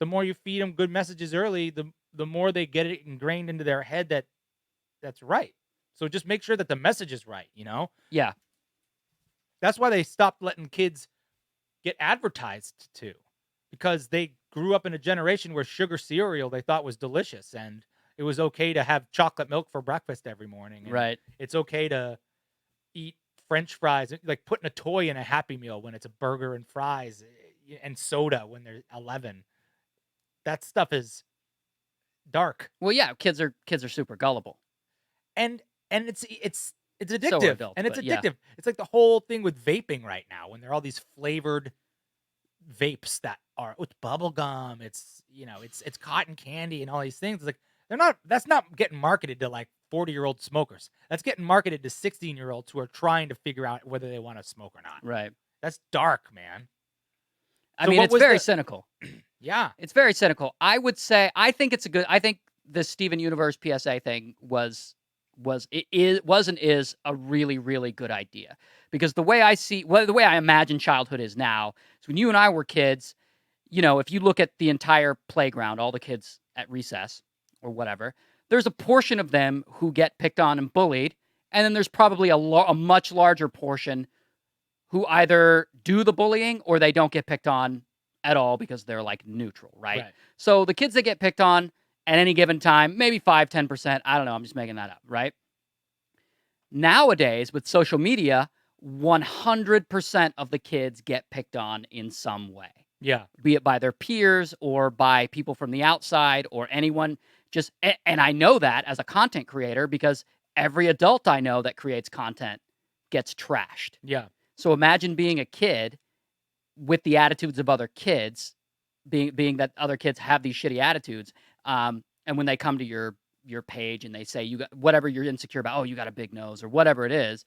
the more you feed them good messages early, the more they get it ingrained into their head that that's right. So just make sure that the message is right, you know? Yeah. That's why they stopped letting kids get advertised to, because they grew up in a generation where sugar cereal they thought was delicious, and it was okay to have chocolate milk for breakfast every morning. And right. It's okay to eat French fries, like putting a toy in a Happy Meal when it's a burger and fries and soda when they're 11. That stuff is dark. Well, yeah, kids are super gullible. And it's addictive. So adult, and it's addictive. Yeah. It's like the whole thing with vaping right now, when there are all these flavored vapes that are it's bubble gum, it's it's cotton candy and all these things. It's like that's not getting marketed to like 40-year-old smokers. That's getting marketed to 16-year-olds who are trying to figure out whether they want to smoke or not. Right. That's dark, man. I mean, it's very cynical. Yeah. It's very cynical. I would say I think the Steven Universe PSA thing was and is a really, really good idea. Because the way I imagine childhood is now, is when you and I were kids, if you look at the entire playground, all the kids at recess or whatever, there's a portion of them who get picked on and bullied, and then there's probably a much larger portion who either do the bullying or they don't get picked on at all because they're like neutral, right? So the kids that get picked on at any given time, maybe 5-10%, I don't know, I'm just making that up, right? Nowadays, with social media, 100% of the kids get picked on in some way. Yeah. Be it by their peers or by people from the outside or anyone And I know that as a content creator because every adult I know that creates content gets trashed. Yeah. So imagine being a kid with the attitudes of other kids, being that other kids have these shitty attitudes, and when they come to your page and they say you got whatever you're insecure about, oh, you got a big nose or whatever it is,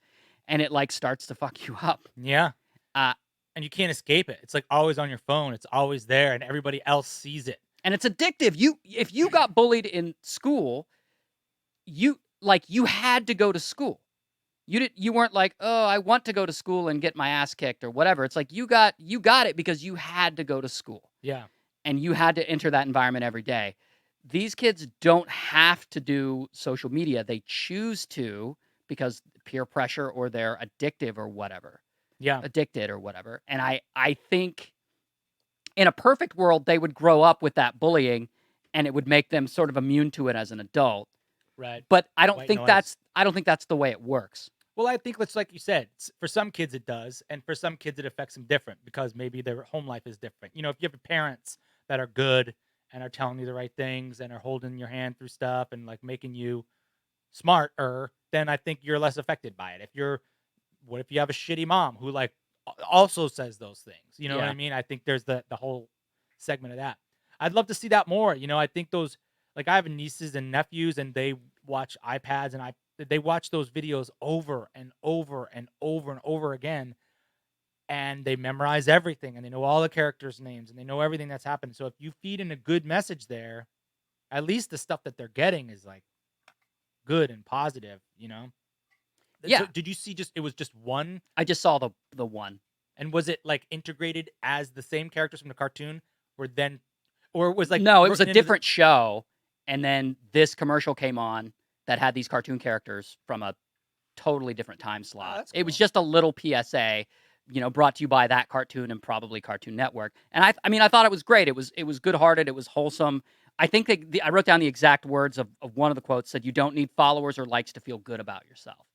and it like starts to fuck you up. Yeah. Uh, And you can't escape it. It's like always on your phone. It's always there, and everybody else sees it. and it's addictive. If you got bullied in school, you had to go to school. You weren't like, oh, I want to go to school and get my ass kicked or whatever. It's like you got it because you had to go to school. Yeah. And you had to enter that environment every day. These kids don't have to do social media. They choose to because peer pressure or they're addicted or whatever. Yeah. And I think in a perfect world, they would grow up with that bullying and it would make them sort of immune to it as an adult. Right. But I don't White think noise. that's the way it works. Well, I think it's like you said, for some kids it does, and for some kids it affects them different because maybe their home life is different. If you have parents that are good and are telling you the right things and are holding your hand through stuff and like making you smarter, then I think you're less affected by it. What if you have a shitty mom who like also says those things? You know what I mean? I think there's the whole segment of that. I'd love to see that more. I think those, like I have nieces and nephews and they watch iPads and they watch those videos over and over and over and over again, and they memorize everything and they know all the characters' names and they know everything that's happened. So if you feed in a good message there, at least the stuff that they're getting is like good and positive. Yeah. So did you see it was just one? I just saw the one. And was it like integrated as the same characters from the cartoon or it was like no, it was a written into different show, and then this commercial came on that had these cartoon characters from a totally different time slot. that's It was cool. just a little PSA, brought to you by that cartoon and probably Cartoon Network. And I thought it was great. It was good-hearted. It was wholesome. I think I wrote down the exact words of one of the quotes said, "You don't need followers or likes to feel good about yourself."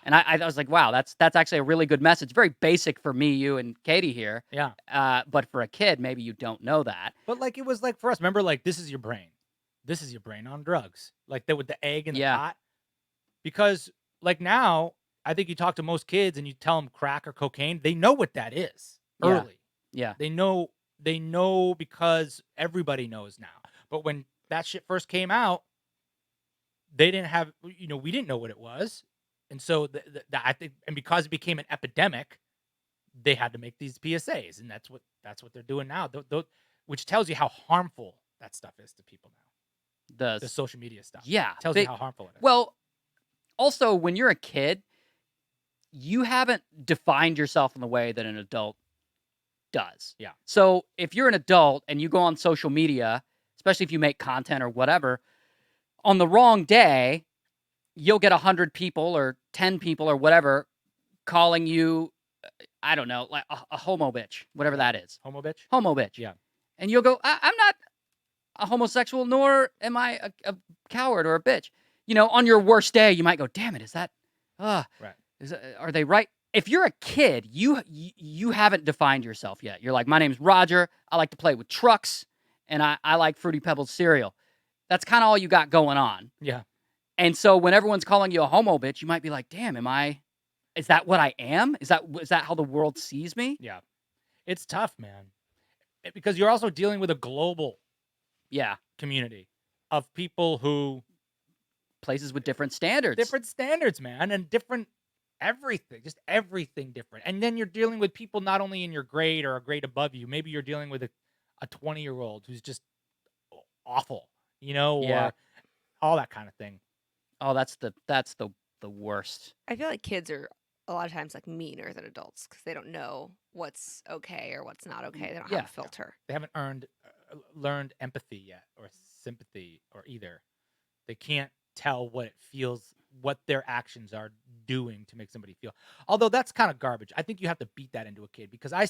And I was like, wow, that's actually a really good message. Very basic for me, you, and Katie here. Yeah. But for a kid, maybe you don't know that. But like it was like for us, remember, like this is your brain. This is your brain on drugs. Like that with the egg in the pot. Because like now, I think you talk to most kids and you tell them crack or cocaine, they know what that is early. Yeah. They know because everybody knows now. But when that shit first came out, they didn't have, we didn't know what it was. And so I think, and because it became an epidemic, they had to make these PSAs, and that's what they're doing now. Which tells you how harmful that stuff is to people now. The social media stuff. Yeah, tells you how harmful it is. Well, also when you're a kid, you haven't defined yourself in the way that an adult does. Yeah. So if you're an adult and you go on social media, especially if you make content or whatever, on the wrong day, you'll get 100 people or 10 people or whatever calling you, I don't know, like a homo bitch, whatever that is. Homo bitch? Homo bitch. Yeah. And you'll go, I'm not a homosexual, nor am I a coward or a bitch. On your worst day, you might go, damn it, is that, right. Are they right? If you're a kid, you haven't defined yourself yet. You're like, my name's Roger. I like to play with trucks, and I like Fruity Pebbles cereal. That's kind of all you got going on. Yeah. And so when everyone's calling you a homo bitch, you might be like, damn, is that what I am? Is that how the world sees me? Yeah. It's tough, man. Because you're also dealing with a global community of people who places with different standards. Different standards, man, and different everything, just everything different. And then you're dealing with people not only in your grade or a grade above you, maybe you're dealing with a 20-year-old who's just awful, or all that kind of thing. Oh, that's the worst. I feel like kids are a lot of times like meaner than adults because they don't know what's okay or what's not okay. They don't have a filter. They haven't learned empathy yet, or sympathy, or either. They can't tell what it feels, what their actions are doing to make somebody feel. Although that's kind of garbage. I think you have to beat that into a kid because I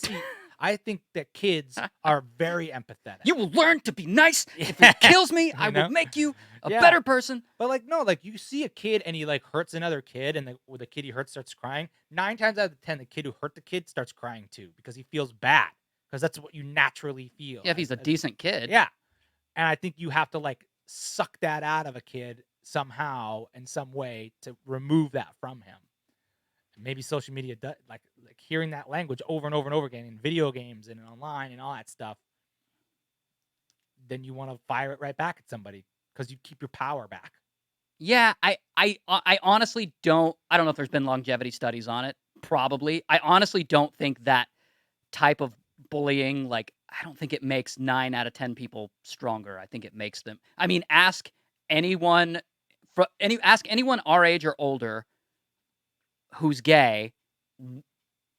think that kids are very empathetic. You will learn to be nice. If it kills me, I will make you a better person. But no, you see a kid and he hurts another kid, and the kid he hurts starts crying. 9 times out of 10, the kid who hurt the kid starts crying too because he feels bad, because that's what you naturally feel. Yeah, if he's a decent kid. Yeah. And I think you have to suck that out of a kid somehow in some way to remove that from him. Maybe social media does, like hearing that language over and over and over again in video games and online and all that stuff. Then you want to fire it right back at somebody because you keep your power back. Yeah, I honestly don't. I don't know if there's been longevity studies on it. Probably. I honestly don't think that type of bullying, like, I don't think it makes 9 out of 10 people stronger. I think it makes them. I mean, ask anyone ask anyone our age or older who's gay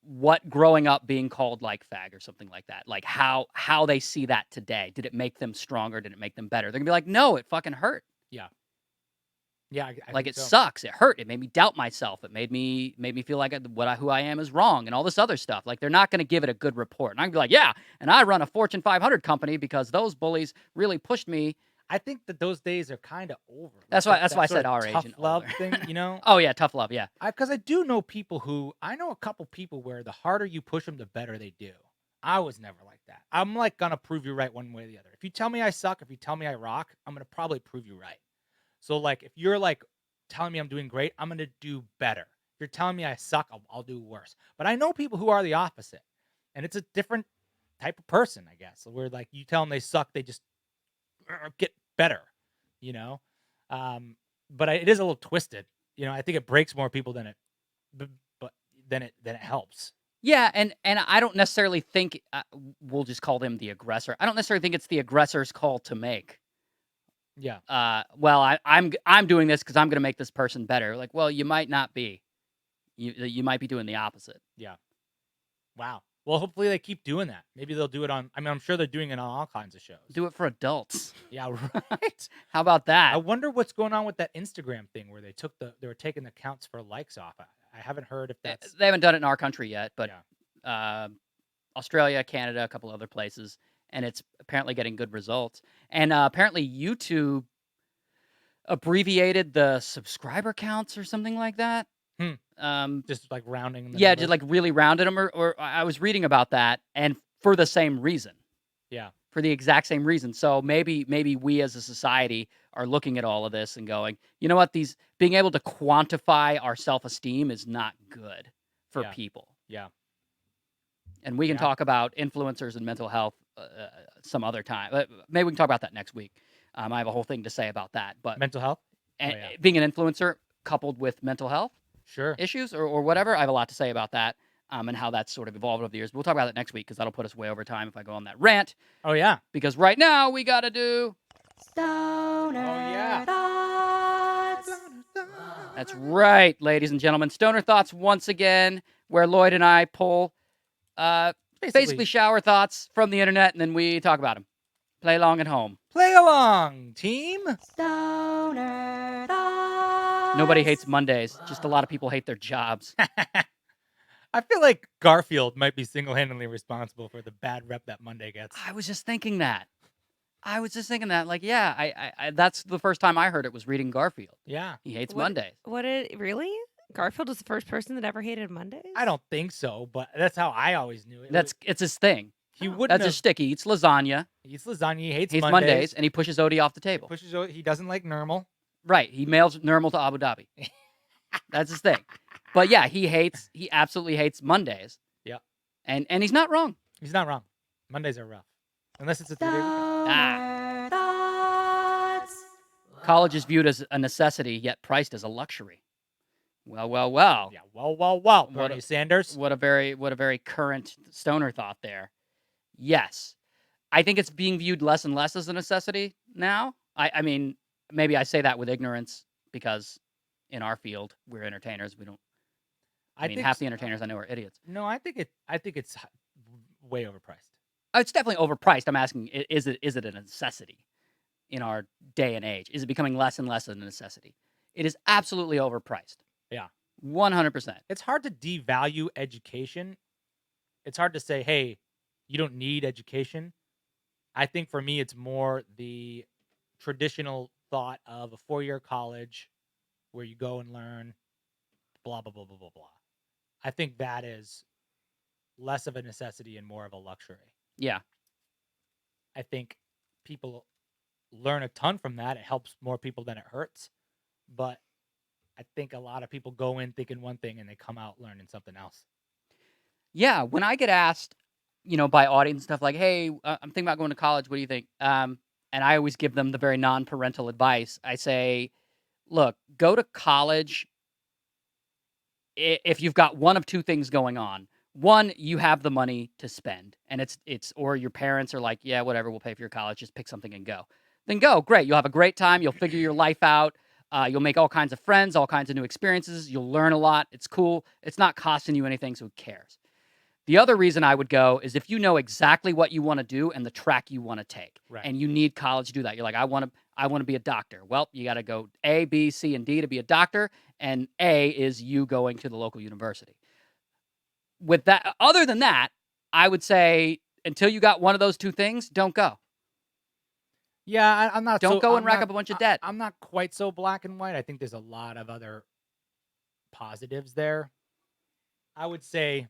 what growing up being called like fag or something like that, like how they see that today. Did it make them stronger? Did it make them better? They're gonna be like, no, it fucking hurt. Yeah, I Like, think it so. sucks. It hurt. It made me doubt myself. It made me feel like who I am is wrong and all this other stuff. Like, they're not going to give it a good report. And I'm gonna be like, yeah, and I run a Fortune 500 company because those bullies really pushed me. I think that those days are kind of over. That's why I said our age tough and love older. thing, you know. Oh yeah, tough love. Yeah. Because I do know people who I know a couple people where the harder you push them, the better they do. I was never like that. I'm like gonna prove you right one way or the other. If you tell me I suck, if you tell me I rock, I'm gonna probably prove you right. So like, if you're like telling me I'm doing great, I'm gonna do better. If you're telling me I suck, I'll do worse. But I know people who are the opposite, and it's a different type of person, I guess. Where like you tell them they suck, they just get better, you know. But it is a little twisted, you know. I think it breaks more people than it, but then it helps. Yeah, and I don't necessarily think we'll just call them the aggressor. I don't necessarily think it's the aggressor's call to make. Yeah. Well, I'm doing this because I'm going to make this person better. Like, well, you might not be. You might be doing the opposite. Yeah. Wow. Well, hopefully they keep doing that. Maybe they'll do it on. I mean, I'm sure they're doing it on all kinds of shows. Do it for adults. Yeah. Right. How about that? I wonder what's going on with that Instagram thing where they were taking the counts for likes off. I haven't heard if that's. They haven't done it in our country yet, but Yeah. Australia, Canada, a couple other places, and it's apparently getting good results. And apparently YouTube abbreviated the subscriber counts or something like that. Just like rounding. The Yeah, numbers. just like really rounded them, or I was reading about that, and for the same reason. Yeah. For the exact same reason. So maybe we as a society are looking at all of this and going, you know what? Being able to quantify our self-esteem is not good for people. Yeah. And we can talk about influencers and mental health some other time. Maybe we can talk about that next week. I have a whole thing to say about that. But mental health? And being an influencer coupled with mental health issues or whatever, I have a lot to say about that. And how that's sort of evolved over the years. We'll talk about that next week because that'll put us way over time if I go on that rant. Oh, yeah. Because right now we got to do... Stoner Thoughts. That's right, ladies and gentlemen. Stoner Thoughts once again, where Lloyd and I pull basically shower thoughts from the internet, and then we talk about them. Play along at home. Play along, team. Stoner Thoughts. Nobody hates Mondays. Just a lot of people hate their jobs. I feel like Garfield might be single-handedly responsible for the bad rep that Monday gets. I was just thinking that. Like, yeah, I that's the first time I heard it was reading Garfield. Yeah. He hates Mondays. Really? Garfield was the first person that ever hated Mondays? I don't think so, but that's how I always knew it. It's his thing. He wouldn't. That's his shtick. He eats lasagna. He eats lasagna. He hates Mondays, and he pushes Odie off the table. He doesn't like Nermal. Right. He mails Nermal to Abu Dhabi. That's his thing. But yeah, he absolutely hates Mondays. Yeah. And he's not wrong. He's not wrong. Mondays are rough. Unless it's a 3-day weekend. College is viewed as a necessity, yet priced as a luxury. Well. Yeah, well. Bernie Sanders. What a very current stoner thought there. Yes. I think it's being viewed less and less as a necessity now. I mean, maybe I say that with ignorance because in our field, we're entertainers. We don't. I mean, half the entertainers I know are idiots. No, I think it's way overpriced. It's definitely overpriced. I'm asking, is it a necessity in our day and age? Is it becoming less and less of a necessity? It is absolutely overpriced. Yeah. 100%. It's hard to devalue education. It's hard to say, hey, you don't need education. I think for me, it's more the traditional thought of a 4-year college where you go and learn blah, blah, blah, blah, blah, blah. I think that is less of a necessity and more of a luxury. Yeah. I think people learn a ton from that. It helps more people than it hurts. But I think a lot of people go in thinking one thing and they come out learning something else. Yeah, when I get asked, by audience stuff like, "Hey, I'm thinking about going to college. What do you think?" And I always give them the very non-parental advice. I say, "Look, go to college if you've got one of two things going on. One, you have the money to spend, and it's or your parents are like, yeah, whatever, we'll pay for your college. Just pick something and go. Then go. Great. You'll have a great time. You'll figure your life out. You'll make all kinds of friends, all kinds of new experiences. You'll learn a lot. It's cool. It's not costing you anything, so who cares? The other reason I would go is if you know exactly what you want to do and the track you want to take, Right. and you need college to do that. You're like, I want to be a doctor. Well, you got to go A, B, C, and D to be a doctor, and A is you going to the local university. With that, other than that, I would say until you got one of those two things, don't go. Yeah, I'm not. Don't go and I'm rack not- up a bunch of debt. I'm not quite so black and white. I think there's a lot of other positives there. I would say,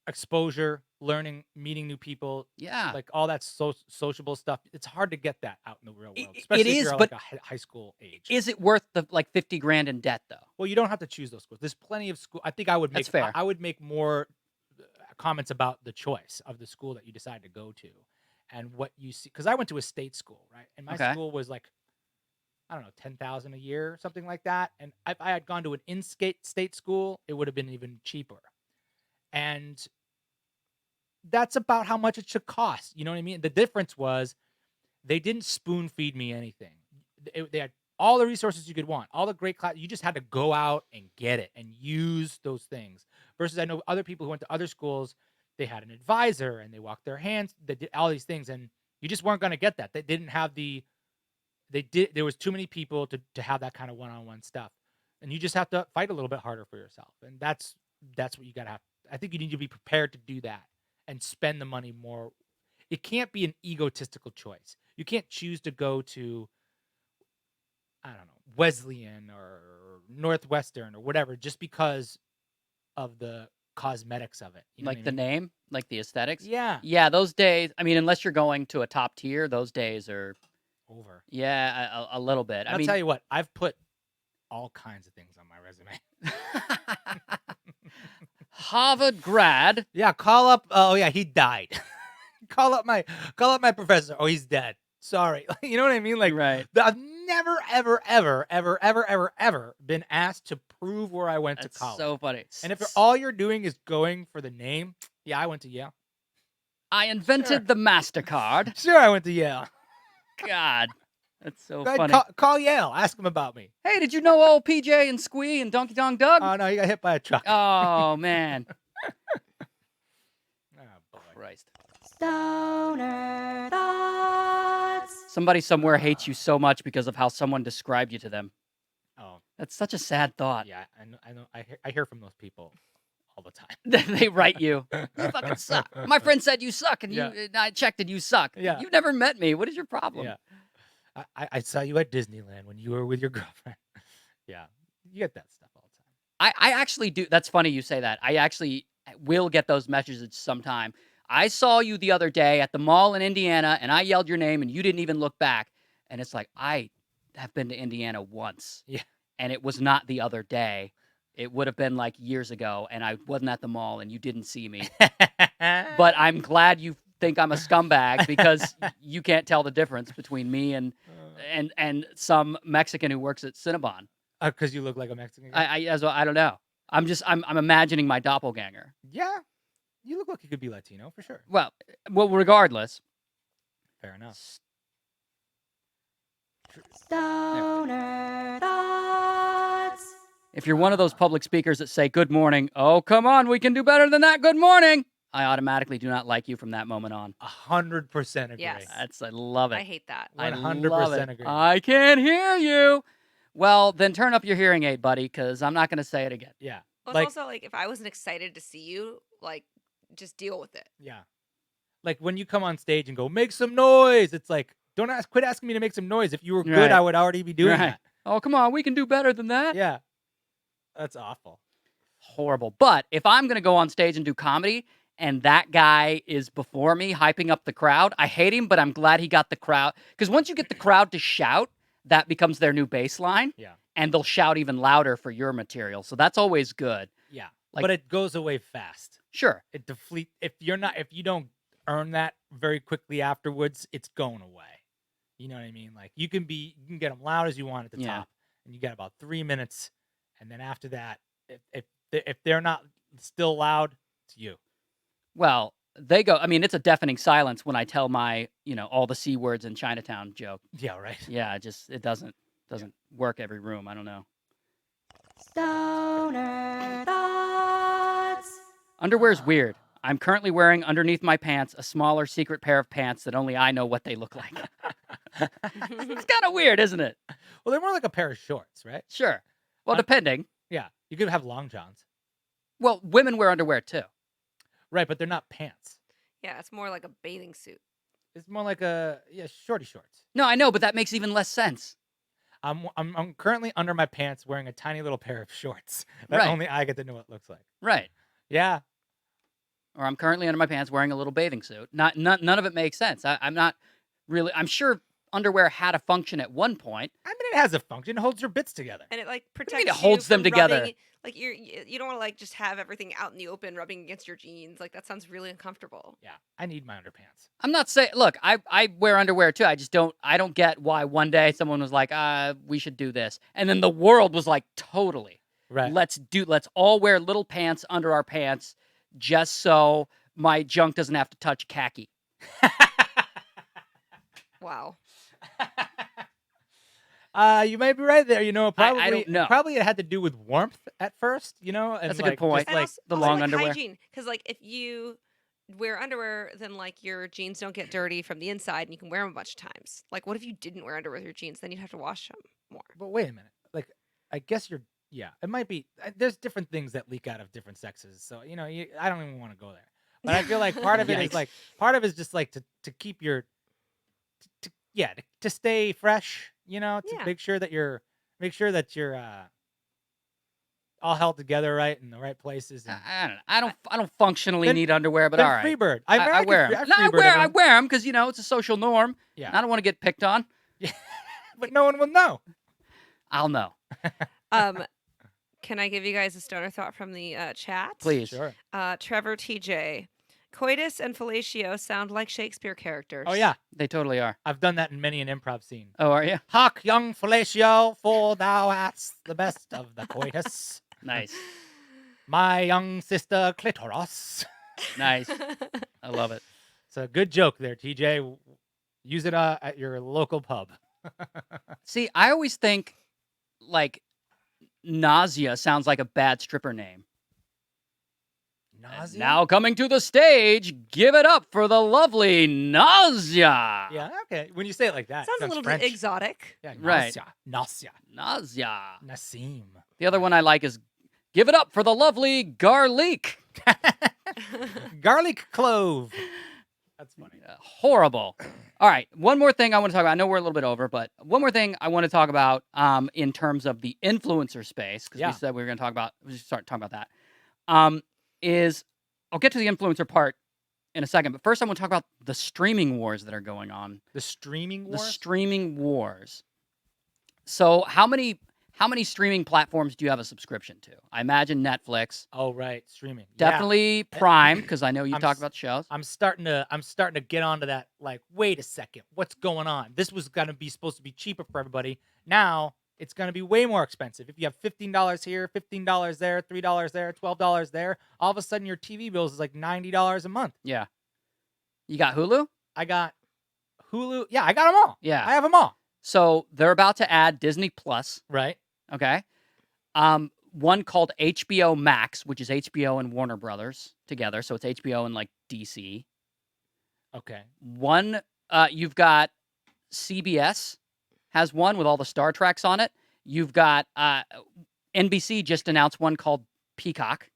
exposure, learning, meeting new people, Yeah. like all that sociable stuff. It's hard to get that out in the real world, It especially if is, you're but like a high school age. Is it worth the like $50,000 in debt though? Well, you don't have to choose those schools. There's plenty of school. I think I would make That's fair. I would make more comments about the choice of the school that you decide to go to, and what you see. Because I went to a state school, right? And my Okay. school was like, I don't know, 10,000 a year, or something like that. And if I had gone to an in-state school, it would have been even cheaper. And that's about how much it should cost. You know what I mean? The difference was they didn't spoon feed me anything. They had all the resources you could want, all the great class. You just had to go out and get it and use those things. Versus I know other people who went to other schools, they had an advisor and they walked their hands. They did all these things, and you just weren't going to get that. They didn't have there was too many people to have that kind of one-on-one stuff. And you just have to fight a little bit harder for yourself. And that's what you got to have. I think you need to be prepared to do that and spend the money more. It can't be an egotistical choice. You can't choose to go to, I don't know, Wesleyan or Northwestern or whatever just because of the cosmetics of it. You know Like what I the mean? name, like the aesthetics. Yeah. Yeah, those days. I mean, unless you're going to a top tier, those days are Over. yeah, a little bit. I'll tell you what, I've put all kinds of things on my resume. Harvard grad. Yeah, call up. Oh yeah, he died. call up my professor. Oh, he's dead. Sorry. You know what I mean? Like, Right. I've never, ever been asked to prove where I went That's to college. so funny. And if all you're doing is going for the name, yeah, I went to Yale. I invented the MasterCard. Sure, I went to Yale. God, that's so Go ahead, funny. call Yale. Ask them about me. Hey, did you know old PJ and Squee and Donkey Dong Doug? Oh no, he got hit by a truck. Oh man. Oh, boy. Christ. Stoner Thoughts. Somebody somewhere hates you so much because of how someone described you to them. Oh That's such a sad thought. yeah, I know. I hear from those people all the time. They write you. You fucking suck. My friend said you suck, and Yeah. I checked and you suck. Yeah. You've never met me. What is your problem? Yeah. I saw you at Disneyland when you were with your girlfriend. Yeah. You get that stuff all the time. I actually do. That's funny you say that. I actually will get those messages sometime. I saw you the other day at the mall in Indiana, and I yelled your name, and you didn't even look back. And it's like, I have been to Indiana once. Yeah. And it was not the other day. It would have been like years ago, and I wasn't at the mall, and you didn't see me. But I'm glad you think I'm a scumbag because you can't tell the difference between me and some Mexican who works at Cinnabon. Because you look like a Mexican guy? I don't know. I'm imagining my doppelganger. Yeah. You look like you could be Latino for sure. Well, regardless. Fair enough. Stoner Thoughts. If you're one of those public speakers that say good morning, oh come on, we can do better than that. Good morning. I automatically do not like you from that moment on. 100% agree. Yes. I love it. I hate that. 100% agree. I can't hear you. Well, then turn up your hearing aid, buddy, because I'm not going to say it again. Yeah. Well, Like- it's also like if I wasn't excited to see you, like just deal with it. Yeah. Like when you come on stage and go, make some noise. It's like, quit asking me to make some noise. If you were good, Right. I would already be doing Right. Oh, come on, we can do better than that. that. Yeah. That's awful. Horrible. But if I'm going to go on stage and do comedy and that guy is before me hyping up the crowd, I hate him, but I'm glad he got the crowd. Because once you get the crowd to shout, that becomes their new baseline. Yeah. And they'll shout even louder for your material. So that's always good. Yeah. Like- But it goes away fast. Sure. It defleet if you don't earn that very quickly afterwards, it's going away. You know what I mean? Like you can get them loud as you want at the Yeah. top, and you got about 3 minutes, and then after that, if they're not still loud, it's you. Well, they go, I mean, it's a deafening silence when I tell my, all the C words in Chinatown joke. Yeah, right. Yeah, it doesn't work every room. I don't know. Stoner Thoughts. Underwear's weird. I'm currently wearing underneath my pants a smaller secret pair of pants that only I know what they look like. It's kind of weird, isn't it? Well, they're more like a pair of shorts, right? Sure. Well, depending. Yeah, you could have long johns, Well, women wear underwear too. right? But they're not pants. Yeah, it's more like a bathing suit. It's more like shorty shorts. No, I know, but that makes even less sense. I'm currently under my pants wearing a tiny little pair of shorts that Right. only I get to know what it looks like. Right. Yeah. Or I'm currently under my pants wearing a little bathing suit. None of it makes sense. I'm not really. I'm sure underwear had a function at one point. I mean, it has a function. It holds your bits together. And it like do you protects mean it holds you them from together? rubbing- like you don't want to like just have everything out in the open rubbing against your jeans. Like that sounds really uncomfortable. Yeah, I need my underpants. I'm not saying. Look, I wear underwear too. I just don't. I don't get why one day someone was like, we should do this, and then the world was like, totally. Right. Let's all wear little pants under our pants, just so my junk doesn't have to touch khaki. Wow. You might be right there. Probably. I don't know. Probably it had to do with warmth at first. And That's a good point. just, like, the also, long like, underwear. hygiene, because like if you wear underwear, then like your jeans don't get dirty from the inside, and you can wear them a bunch of times. Like, what if you didn't wear underwear with your jeans? Then you'd have to wash them more. But wait a minute. Like, I guess yeah, it might be. There's different things that leak out of different sexes. So, I don't even want to go there. But I feel like part of it is Yikes. part of it is just like to keep your, to stay fresh, to Yeah. make sure that you're all held together right in the right places. And I don't know. I don't functionally Then- need underwear, but then all right. Freebird. I wear them. I wear them because it's a social norm. Yeah. And I don't want to get picked on. But no one will know. I'll know. Can I give you guys a stoner thought from the chat? Please. Sure. Trevor TJ. Coitus and fellatio sound like Shakespeare characters. Oh yeah, They totally are. I've done that in many an improv scene. Oh, are you? Hark, young fellatio, for thou hast the best of the coitus. Nice. My young sister clitoris. Nice. I love it. It's a good joke there, TJ. Use it at your local pub. See, I always think like nausea sounds like a bad stripper name. And Nausea? now coming to the stage, give it up for the lovely Nausea. Yeah, okay. When you say it like that, Sounds a little French. bit exotic. Yeah, Right. Nausea. Nausea. Nassim. The other one I like is give it up for the lovely Garlic. Garlic clove. That's funny. Horrible. All right, one more thing I want to talk about. I know we're a little bit over, but one more thing I want to talk about in terms of the influencer space, because Yeah. we said we were going to talk about, we should start talking about that, is I'll get to the influencer part in a second, but first I want to talk about the streaming wars that are going on. The streaming The wars? streaming wars. So how many streaming platforms do you have a subscription to? I imagine Netflix. Oh, right. Streaming. Yeah. Definitely Prime, because I know you I'm talked s- about the shows. I'm starting to get onto that. Like, wait a second, what's going on? This was supposed to be cheaper for everybody. Now it's gonna be way more expensive. If you have $15 here, $15 there, $3 there, $12 there, all of a sudden your TV bills is like $90 a month. Yeah. You got Hulu? I got Hulu. Yeah, I got them all. Yeah. I have them all. So they're about to add Disney Plus. Right. Okay. One called HBO Max, which is HBO and Warner Brothers together. So it's HBO and like DC. Okay. One, you've got CBS has one with all the Star Treks on it. You've got NBC just announced one called Peacock.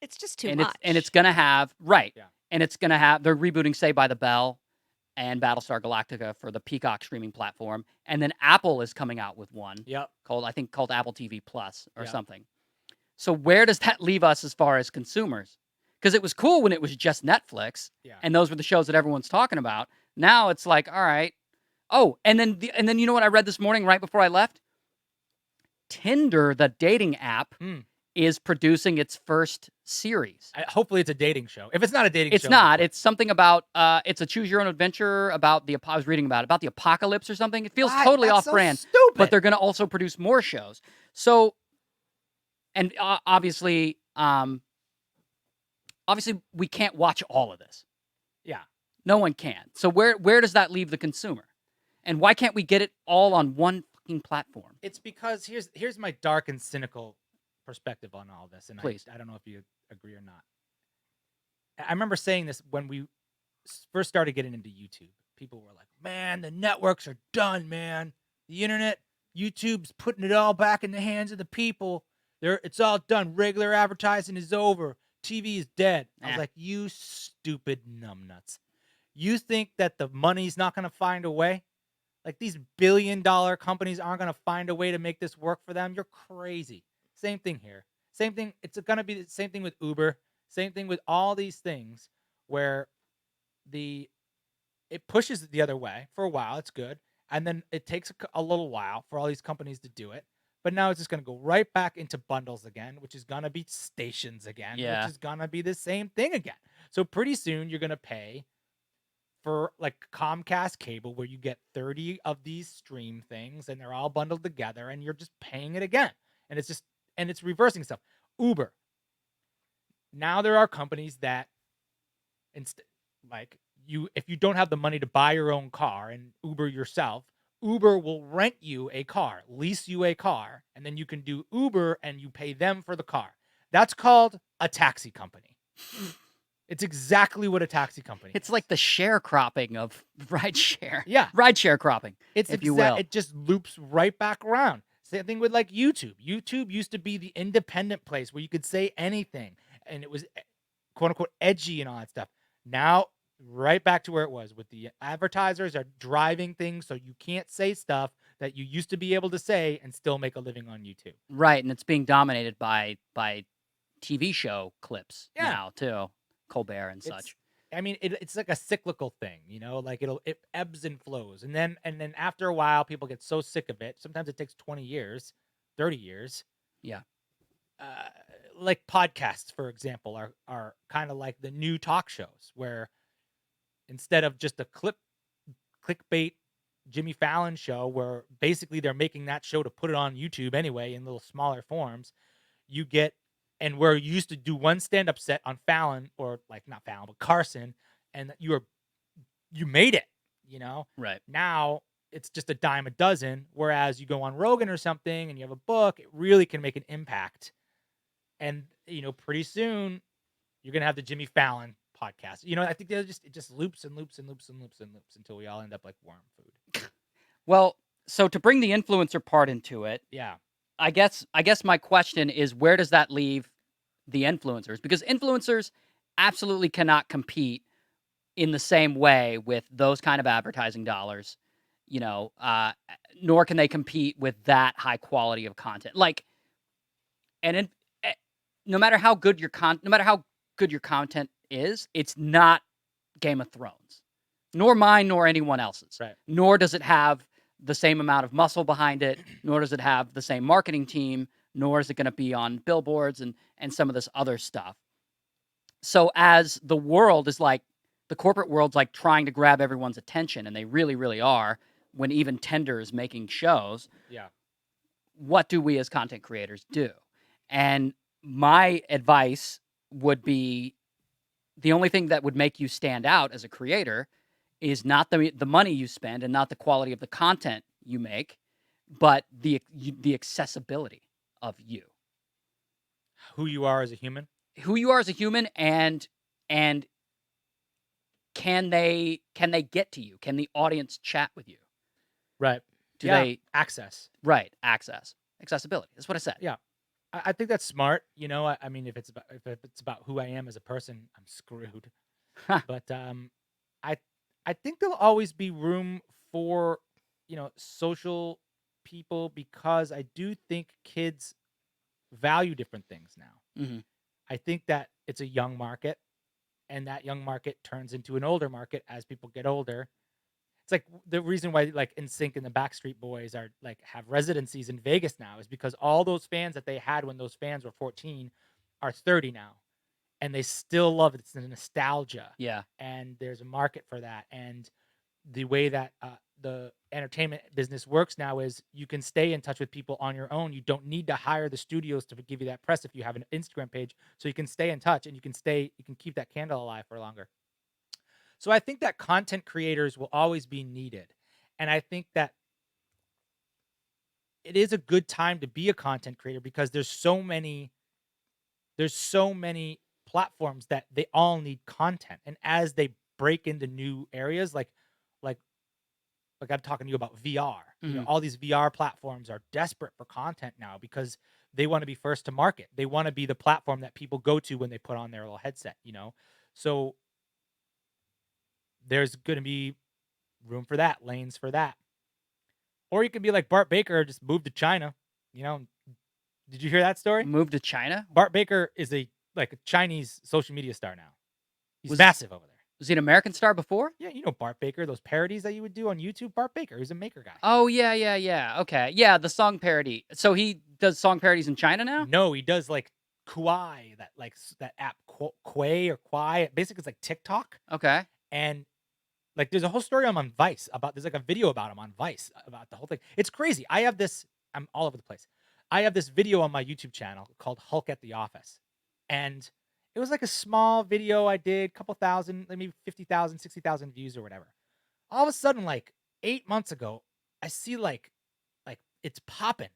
It's just too and much. it's gonna have Yeah. and it's gonna have they're rebooting Saved by the Bell and Battlestar Galactica for the Peacock streaming platform, and then Apple is coming out with one Yep. called Apple TV Plus or Yeah. something. So where does that leave us as far as consumers? Because it was cool when it was just Netflix, Yeah. and those were the shows that everyone's talking about. Now it's like, all right. Oh, and then you know what I read this morning right before I left? Tinder, the dating app, is producing its first series. Hopefully it's a dating show. If it's not a dating show. It's not. It's something about, it's a choose your own adventure about I was reading about the apocalypse or something. It feels totally That's off-brand. so stupid. But they're going to also produce more shows. So, and obviously we can't watch all of this. Yeah. No one can. So where does that leave the consumer? And why can't we get it all on one fucking platform? It's because here's my dark and cynical perspective on all this, and Please. I don't know if you agree or not. I remember saying this when we first started getting into YouTube. People were like, "Man, the networks are done, man. The internet, YouTube's putting it all back in the hands of the people. It's all done. Regular advertising is over. TV is dead." I was like, "You stupid numbnuts. You think that the money's not going to find a way? Like these billion-dollar companies aren't going to find a way to make this work for them? You're crazy." Same thing here. Same thing. It's going to be the same thing with Uber. Same thing with all these things where it pushes it the other way for a while. It's good. And then it takes a little while for all these companies to do it. But now it's just going to go right back into bundles again, which is going to be stations again, which is going to be the same thing again. So pretty soon you're going to pay for like Comcast cable where you get 30 of these stream things and they're all bundled together and you're just paying it again. And it's reversing stuff. Uber. Now there are companies that if you don't have the money to buy your own car and Uber yourself, Uber will rent you a car, lease you a car, and then you can do Uber and you pay them for the car. That's called a taxi company. It's exactly what a taxi company It's is. like the sharecropping of rideshare. Yeah. Rideshare cropping, if you will. It just loops right back around. Same thing with like YouTube. YouTube used to be the independent place where you could say anything and it was quote unquote edgy and all that stuff. Now, right back to where it was with the advertisers are driving things so you can't say stuff that you used to be able to say and still make a living on YouTube. Right, and it's being dominated by TV show clips now too. Colbert and such. It's like a cyclical thing, like it ebbs and flows. And then after a while, people get so sick of it. Sometimes it takes 20 years, 30 years. Yeah. Like podcasts, for example, are kind of like the new talk shows where instead of just a clickbait Jimmy Fallon show where basically they're making that show to put it on YouTube anyway in little smaller forms, you get. And where you used to do one stand-up set on Fallon, or like not Fallon, but Carson, and you made it, Right. Now it's just a dime a dozen. Whereas you go on Rogan or something, and you have a book, it really can make an impact. And pretty soon you're gonna have the Jimmy Fallon podcast. I think it just loops and loops and loops and loops and loops until we all end up like worm food. Well, so to bring the influencer part into it, Yeah. I guess my question is, where does that leave the influencers? Because influencers absolutely cannot compete in the same way with those kind of advertising dollars, nor can they compete with that high quality of content. Like, no matter how good your content is, it's not Game of Thrones, nor mine, nor anyone else's. Right. Nor does it have the same amount of muscle behind it, nor does it have the same marketing team, nor is it going to be on billboards and some of this other stuff. So as the world is like, the corporate world's like trying to grab everyone's attention, and they really, really are, when even Tinder is making shows, what do we as content creators do? And my advice would be, the only thing that would make you stand out as a creator is not the money you spend and not the quality of the content you make, but the accessibility of you. Who you are as a human? Who you are as a human, and can they get to you? Can the audience chat with you? Right. Do they access? Right, access. Accessibility. That's what I said. Yeah. I think that's smart. If it's about who I am as a person, I'm screwed. But I think there'll always be room for, social people, because I do think kids value different things now. Mm-hmm. I think that it's a young market, and that young market turns into an older market as people get older. It's like the reason why like NSYNC and the Backstreet Boys are like have residencies in Vegas now is because all those fans that they had when those fans were 14 are 30 now, and they still love it. It's the nostalgia. Yeah. And there's a market for that. And the way that the entertainment business works now is you can stay in touch with people on your own. You don't need to hire the studios to give you that press if you have an Instagram page. So you can stay in touch and you can keep that candle alive for longer. So I think that content creators will always be needed. And I think that it is a good time to be a content creator because there's so many platforms that they all need content. And as they break into new areas like I'm talking to you about VR. You know, all these VR platforms are desperate for content now because they want to be first to market. They want to be the platform that people go to when they put on their little headset, you know? So there's going to be room for that, lanes for that. Or you can be like Bart Baker, just move to China, you know? Did you hear that story? Move to China? Bart Baker is a Chinese social media star now. He's massive over there. Was he an American star before? Yeah, you know Bart Baker, those parodies that you would do on YouTube. Bart Baker, he's a maker guy. Oh, yeah. Okay. Yeah, the song parody. So he does song parodies in China now? No, he does like Kuai, that app Quay or Kwai. Basically, it's like TikTok. Okay. And like there's a whole story on Vice there's like a video about him on Vice about the whole thing. It's crazy. I'm all over the place. I have this video on my YouTube channel called Hulk at the Office. And it was like a small video I did, couple thousand, maybe 50,000, 60,000 views or whatever. All of a sudden, like 8 months ago, I see like it's popping.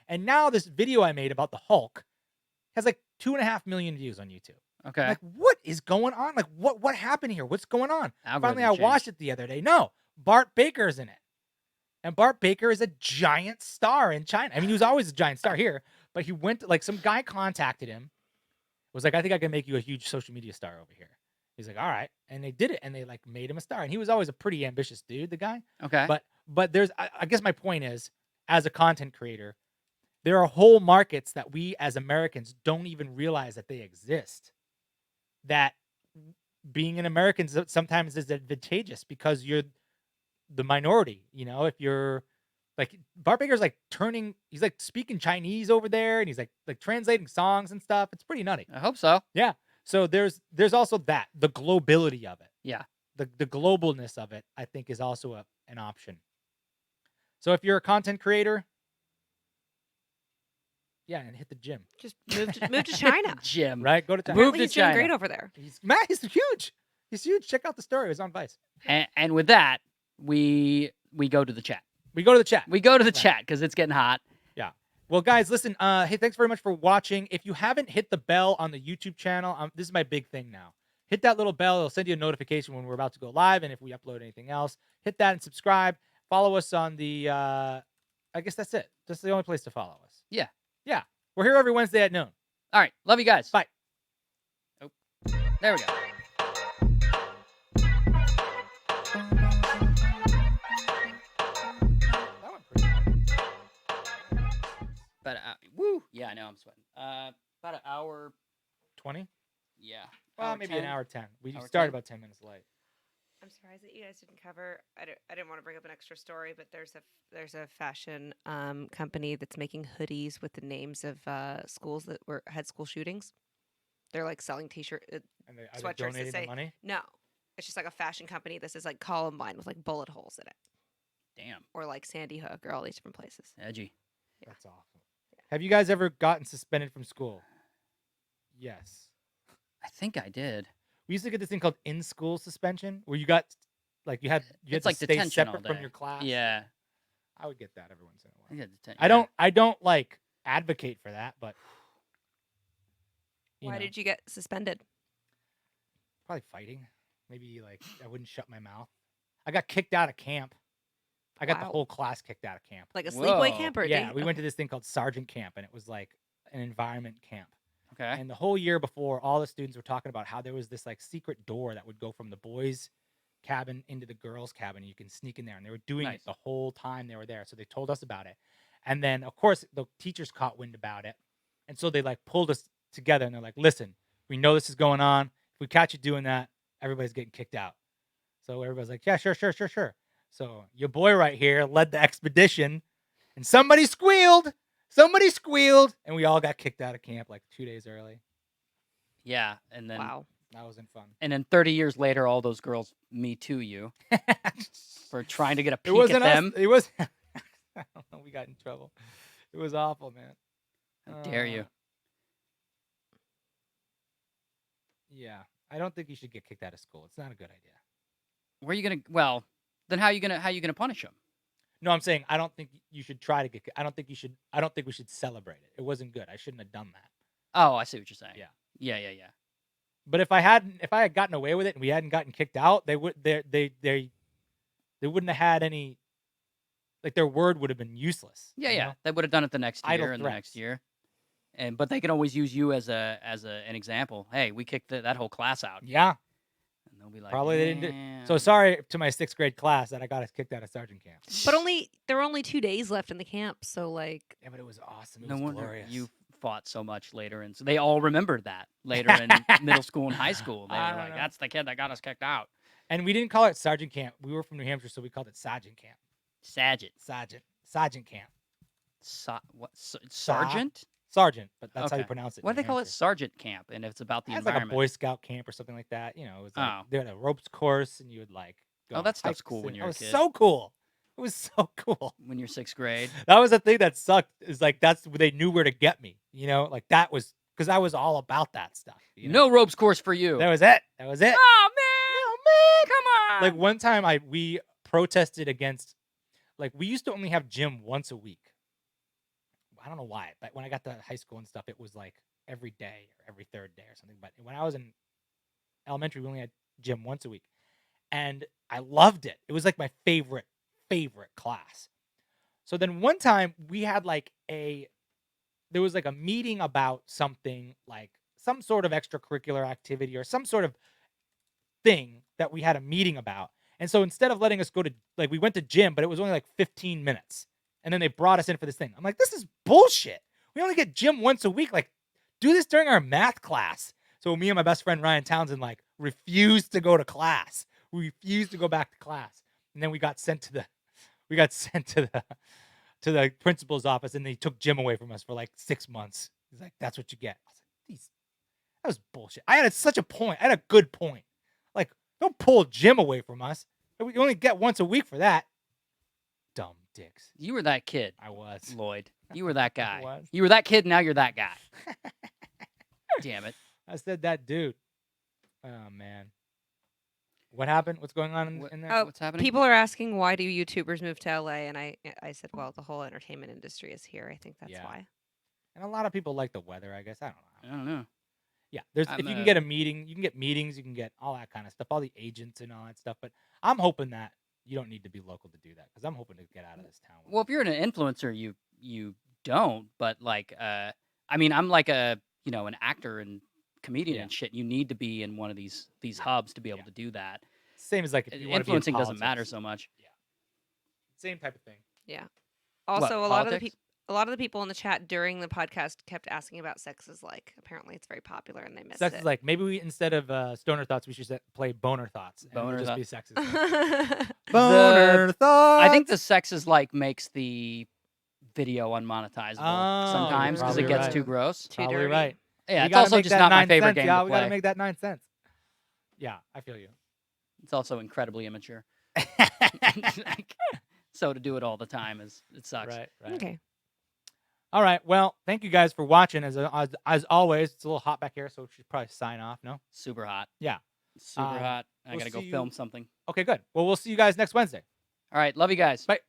And now this video I made about the Hulk has like 2.5 million views on YouTube. Okay. Like, what is going on? Like, what happened here? What's going on? Finally, I Algorithm watched it the other day. No, Bart Baker's in it. And Bart Baker is a giant star in China. I mean, he was always a giant star here, but he went to, like, some guy contacted him, was like, I think I can make you a huge social media star over here. He's like, all right. And they did it, and they, like, made him a star. And he was always a pretty ambitious dude, the guy. Okay. But there's, I guess my point is, as a content creator, there are whole markets that we as Americans don't even realize that they exist. That being an American sometimes is advantageous because you're the minority, you know. If you're like Bart Baker's like he's like speaking Chinese over there, and he's like translating songs and stuff. It's pretty nutty. I hope so. Yeah. So there's also that, the globability of it. Yeah. The globalness of it, I think, is also an option. So if you're a content creator, yeah, and hit the gym. Just move to China. Gym. Right? Go to China. Move Apparently to he's doing China. great over there. He's huge. He's huge. Check out the story. It was on Vice. And with that, we go to the chat. We go to the chat. We go to the chat because it's getting hot. Yeah. Well, guys, listen. Hey, thanks very much for watching. If you haven't hit the bell on the YouTube channel, this is my big thing now. Hit that little bell. It'll send you a notification when we're about to go live, and if we upload anything else, hit that and subscribe. Follow us on the. I guess that's it. That's the only place to follow us. Yeah. Yeah. We're here every Wednesday at noon. All right. Love you guys. Bye. Oh, there we go. That went pretty good. But woo. Yeah, I know I'm sweating. About an hour. 20? Yeah. Well, Hour maybe 10. an hour 10. We Hour started 10. about 10 minutes late. I'm surprised that you guys didn't cover. I didn't want to bring up an extra story, but there's a fashion company that's making hoodies with the names of schools that had school shootings. They're like selling T-shirt And are they sweatshirts that donating say the money? no. It's just like a fashion company. This is like Columbine with like bullet holes in it, Damn. or like Sandy Hook, or all these different places. Edgy. Yeah. That's awesome. Have you guys ever gotten suspended from school? Yes. I think I did. We used to get this thing called in-school suspension, where you got like you had It's to like stay detention all separate from day. your class. Yeah. I would get that every once in a I while. get detention. I don't like advocate for that, but Why did you get suspended? probably fighting? Maybe like I wouldn't shut my mouth. I got kicked out of camp. I got the Wow. whole class kicked out of camp. Like a sleepaway Whoa. camp, or a Yeah, day? we went to this thing called Sergeant Camp, and it was like an environment camp. Okay. And the whole year before, all the students were talking about how there was this like secret door that would go from the boys' cabin into the girls' cabin. And you can sneak in there, and they were doing Nice. it the whole time they were there. So they told us about it, and then of course the teachers caught wind about it, and so they like pulled us together, and they're like, "Listen, we know this is going on. If we catch you doing that, everybody's getting kicked out." So everybody's like, "Yeah, sure." So your boy right here led the expedition, and somebody squealed, and we all got kicked out of camp like 2 days early. Yeah, and then Wow. That wasn't fun. and then 30 years later, all those girls me too you for trying to get a It peek wasn't at us. them. It was. I don't know. We got in trouble. It was awful, man. How dare you? Yeah, I don't think you should get kicked out of school. It's not a good idea. Where are you gonna? Well, then how you gonna punish them? No, I'm saying I don't think you should try to get. I don't think you should. I don't think we should celebrate it. It wasn't good. I shouldn't have done that. Oh, I see what you're saying. Yeah. Yeah. But if I had gotten away with it and we hadn't gotten kicked out, they wouldn't have had any. Like their word would have been useless. Yeah. you know? They would have done it the next Idle year and the next threats. year, but they can always use you as an example. Hey, we kicked that whole class out, Yeah. and they'll be like, Probably they didn't do. So "Damn." sorry to my 6th grade class that I got us kicked out of sergeant camp. But there were only 2 days left in the camp, so like Yeah, but it was awesome. It No was wonder glorious. you fought so much later, and so they all remembered that later in middle school and high school. They I were don't like, know. "That's the kid that got us kicked out." And we didn't call it sergeant camp. We were from New Hampshire, so we called it sergeant camp. Sergeant, Sergeant camp. sergeant. Sergeant, but that's how you Okay. pronounce it. Why in do they New call it Hampshire. sergeant camp? And if it's about the It's like a environment. Boy Scout camp or something like that. You know, it was like Oh. they had a ropes course, and you would like go. Oh, on that stuff's hikes, cool when and you're a it was kid. so cool. It was so cool. When you're 6th grade. That was the thing that sucked. Is like that's they knew where to get me. You know, like that was because I was all about that stuff. You know? No ropes course for you. That was it. That was it. Oh man! Come on! Like one time we protested against, like we used to only have gym once a week. I don't know why, but when I got to high school and stuff, it was like every day or every 3rd day or something. But when I was in elementary, we only had gym once a week, and I loved it. It was like my favorite class. So then one time we had there was like a meeting about something, like some sort of extracurricular activity or some sort of thing that we had a meeting about. And so instead of letting us go to, like, we went to gym, but it was only like 15 minutes. And then they brought us in for this thing. I'm like, this is bullshit. We only get gym once a week. Like, do this during our math class. So me and my best friend Ryan Townsend like refused to go to class. We refused to go back to class. And then we got sent to the principal's office, and they took gym away from us for like 6 months. He's like, that's what you get. I was like, that was bullshit. I had such a point. I had a good point. Like, don't pull gym away from us. We only get once a week for that. Dumb dicks. You were that kid, I was. Lloyd. You were that guy. was. You were that kid, now you're that guy. Damn it. I said that dude. Oh, man. What happened? What's going on in there? Oh, What's happening? people are asking why do YouTubers move to LA, and I said, well, the whole entertainment industry is here. I think that's Yeah. why. And a lot of people like the weather, I guess. I don't know. I don't know. Yeah, if I'm you can get a meeting, you can get meetings, you can get all that kind of stuff, all the agents and all that stuff. But I'm hoping that you don't need to be local to do that, because I'm hoping to get out of this town. Well, if you're an influencer, you don't. But like, I mean, I'm like an actor and comedian Yeah. and shit. You need to be in one of these hubs to be able Yeah. to do that. Same as like if you want to be in Influencing doesn't matter politics. so much. Same type of thing. Also, What, a lot of the politics? a lot of the people in the chat during the podcast kept asking about Sex is Like. Apparently, it's very popular, and they missed Sex it. is like, maybe we, instead of Stoner Thoughts, we should play Boner Thoughts. And Boner it'll just Thought- be Sex is Like. Boner Thoughts. I think the Sex is Like makes the video unmonetizable Oh, sometimes you're because it probably gets right. too gross. Too Probably dirty. right. Yeah, We it's gotta also make just that not my 9 favorite cents, game y'all. to We gotta play. make that 9 cents. Yeah, I feel you. It's also incredibly immature. So to do it all the time it sucks. Right. Okay. All right. Well, thank you guys for watching. As always, it's a little hot back here, so we should probably sign off. No. Super hot. Yeah. Super hot. I we'll gotta go see film you- something. Okay. Good. Well, we'll see you guys next Wednesday. All right, love you guys. Bye.